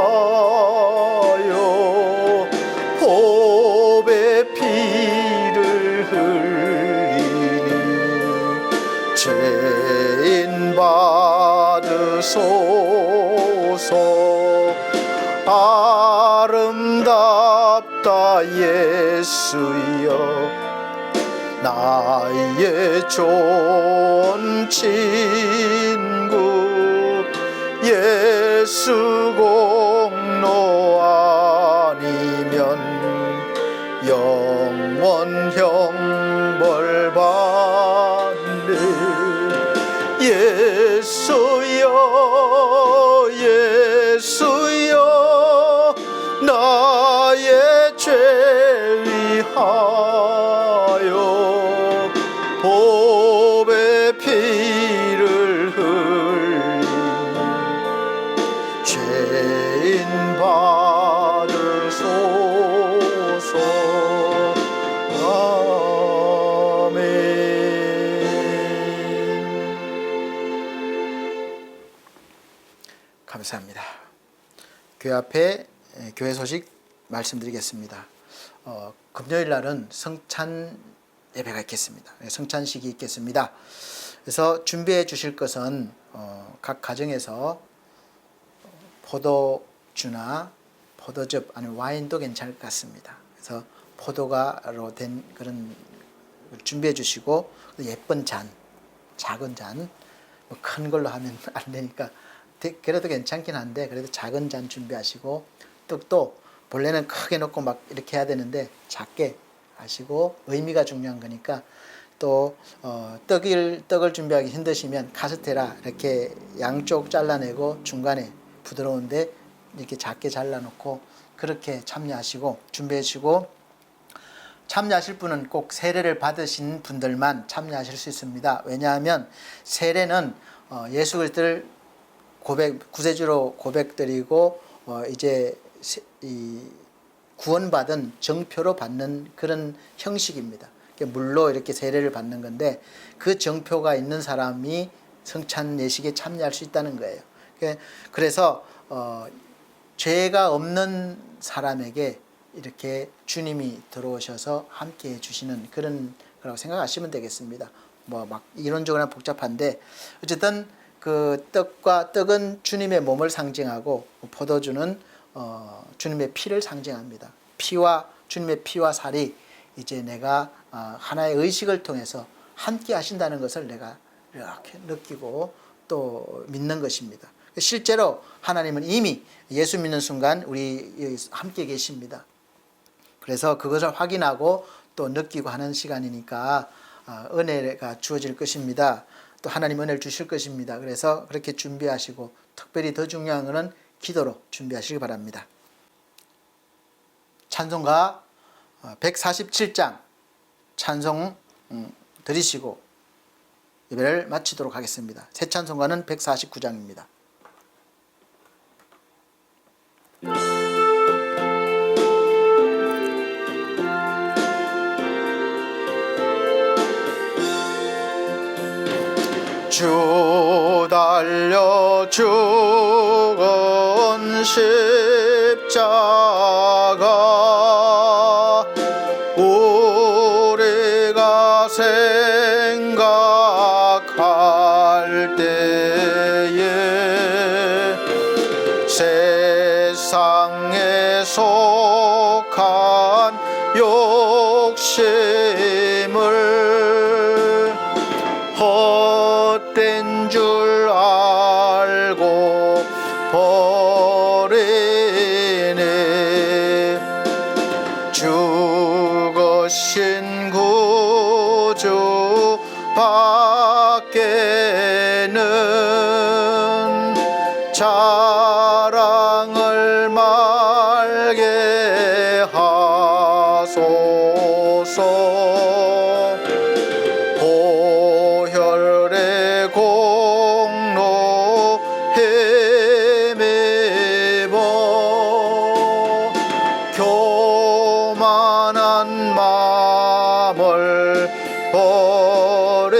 Speaker 1: 보배 피를 흘리니 죄인 받으소서. 아름답다 예수여 나의 좋은 친구. 예수 공로 아니면 영원 형벌 받네. 예수여 예수여 나의 죄 위하여 보배 피를 흘리니 죄인 받으소서. 감사합니다. 교회 앞에 교회 소식 말씀드리겠습니다. 금요일 날은 성찬 예배가 있겠습니다. 성찬식이 있겠습니다. 그래서 준비해 주실 것은 각 가정에서 포도주나 포도즙 아니면 와인도 괜찮을 것 같습니다. 그래서 포도가로 된 그런 준비해 주시고 예쁜 잔, 작은 잔, 큰 걸로 하면 안 되니까 그래도 괜찮긴 한데 그래도 작은 잔 준비하시고 떡도 본래는 크게 넣고 막 이렇게 해야 되는데 작게 하시고 의미가 중요한 거니까 또 떡을 준비하기 힘드시면 카스테라 이렇게 양쪽 잘라내고 중간에 부드러운데 이렇게 작게 잘라놓고 그렇게 참여하시고 준비하시고 참여하실 분은 꼭 세례를 받으신 분들만 참여하실 수 있습니다. 왜냐하면 세례는 예수 그리스도를 구세주로 고백드리고 이제 이 구원받은 정표로 받는 그런 형식입니다. 물로 이렇게 세례를 받는 건데 그 정표가 있는 사람이 성찬 예식에 참여할 수 있다는 거예요. 그래서 죄가 없는 사람에게 이렇게 주님이 들어오셔서 함께 해주시는 그런 거라고 생각하시면 되겠습니다. 뭐 막 이론적으로 복잡한데 어쨌든 그 떡은 주님의 몸을 상징하고 포도주는 주님의 피를 상징합니다. 주님의 피와 살이 이제 내가 하나의 의식을 통해서 함께 하신다는 것을 내가 이렇게 느끼고 또 믿는 것입니다. 실제로 하나님은 이미 예수 믿는 순간 우리 함께 계십니다. 그래서 그것을 확인하고 또 느끼고 하는 시간이니까 은혜가 주어질 것입니다. 또 하나님 은혜를 주실 것입니다. 그래서 그렇게 준비하시고 특별히 더 중요한 것은 기도로 준비하시기 바랍니다. 찬송가 147장 찬송 드리시고 예배를 마치도록 하겠습니다. 새 찬송가는 149장입니다. 주 달려 죽은 십자가 우리가 생각할 때에 세상에 속한 욕심을 헛된 줄 알고 버리네. 죽으신 구주 밖에는 자랑을 말게 하소서. 보혈의 공로 헤매고 교만한 마음을 버리네.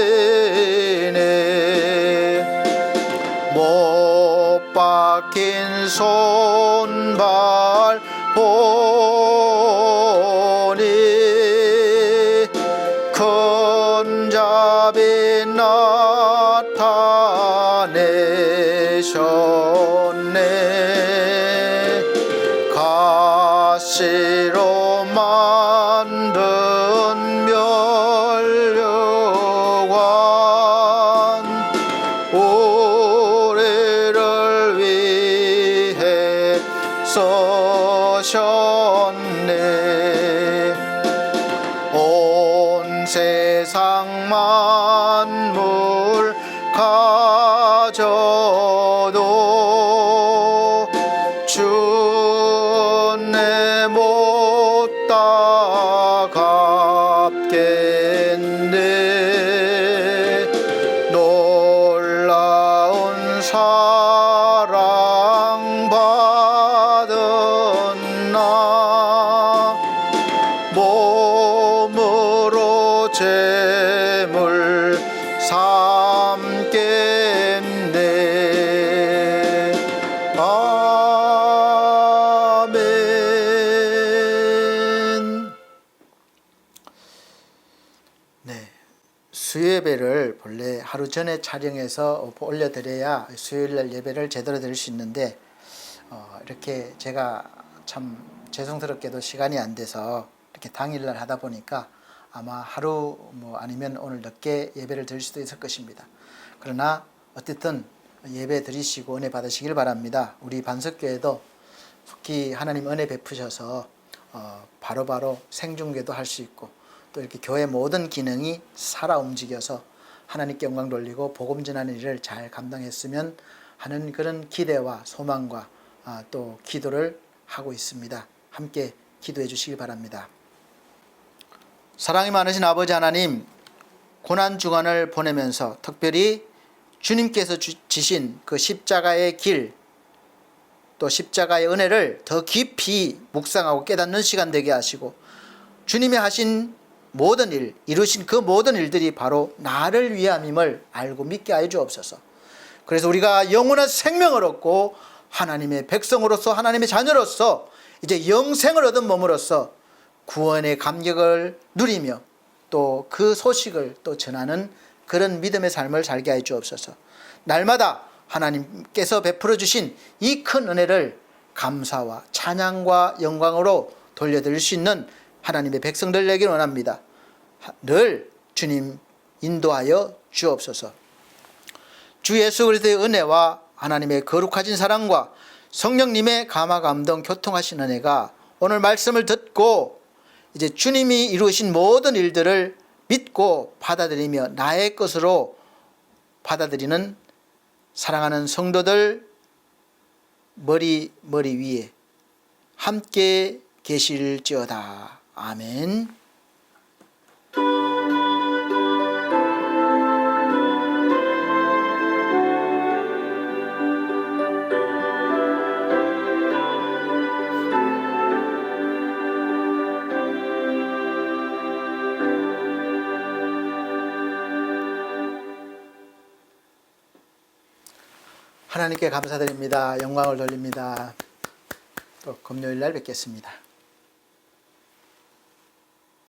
Speaker 1: 못 박힌 손발 보니 큰 자비 나타내셨네. 가시로 만든 면류관 우리를 위해 써셨네. 온 세상 만물 가져도 주내 못 따갑겠네. 놀라운 사랑 받은 나 몸으로 제물 삼겠네. 네, 수요예배를 본래 하루 전에 촬영해서 올려드려야 수요일날 예배를 제대로 드릴 수 있는데 이렇게 제가 참 죄송스럽게도 시간이 안 돼서 이렇게 당일날 하다 보니까 아마 하루 아니면 오늘 늦게 예배를 드릴 수도 있을 것입니다. 그러나 어쨌든 예배 드리시고 은혜 받으시길 바랍니다. 우리 반석교회도 속히 하나님 은혜 베푸셔서 바로바로 생중계도 할 수 있고 또 이렇게 교회 모든 기능이 살아 움직여서 하나님께 영광 돌리고 복음 전하는 일을 잘 감당했으면 하는 그런 기대와 소망과 또 기도를 하고 있습니다. 함께 기도해 주시기 바랍니다. 사랑이 많으신 아버지 하나님, 고난주간을 보내면서 특별히 주님께서 지신 그 십자가의 길, 또 십자가의 은혜를 더 깊이 묵상하고 깨닫는 시간 되게 하시고 주님이 하신 모든 일, 이루신 그 모든 일들이 바로 나를 위함임을 알고 믿게 하여 주옵소서. 그래서 우리가 영원한 생명을 얻고 하나님의 백성으로서 하나님의 자녀로서 이제 영생을 얻은 몸으로서 구원의 감격을 누리며 또 그 소식을 또 전하는 그런 믿음의 삶을 살게 하여 주옵소서. 날마다 하나님께서 베풀어 주신 이 큰 은혜를 감사와 찬양과 영광으로 돌려드릴 수 있는 하나님의 백성들 되길 원합니다. 늘 주님 인도하여 주옵소서. 주 예수 그리스도의 은혜와 하나님의 거룩하신 사랑과 성령님의 감화 감동 교통하신 은혜가 오늘 말씀을 듣고 이제 주님이 이루신 모든 일들을 믿고 받아들이며 나의 것으로 받아들이는 사랑하는 성도들 머리 위에 함께 계실지어다. 아멘. 하나님께 감사드립니다. 영광을 돌립니다. 또 금요일 날 뵙겠습니다.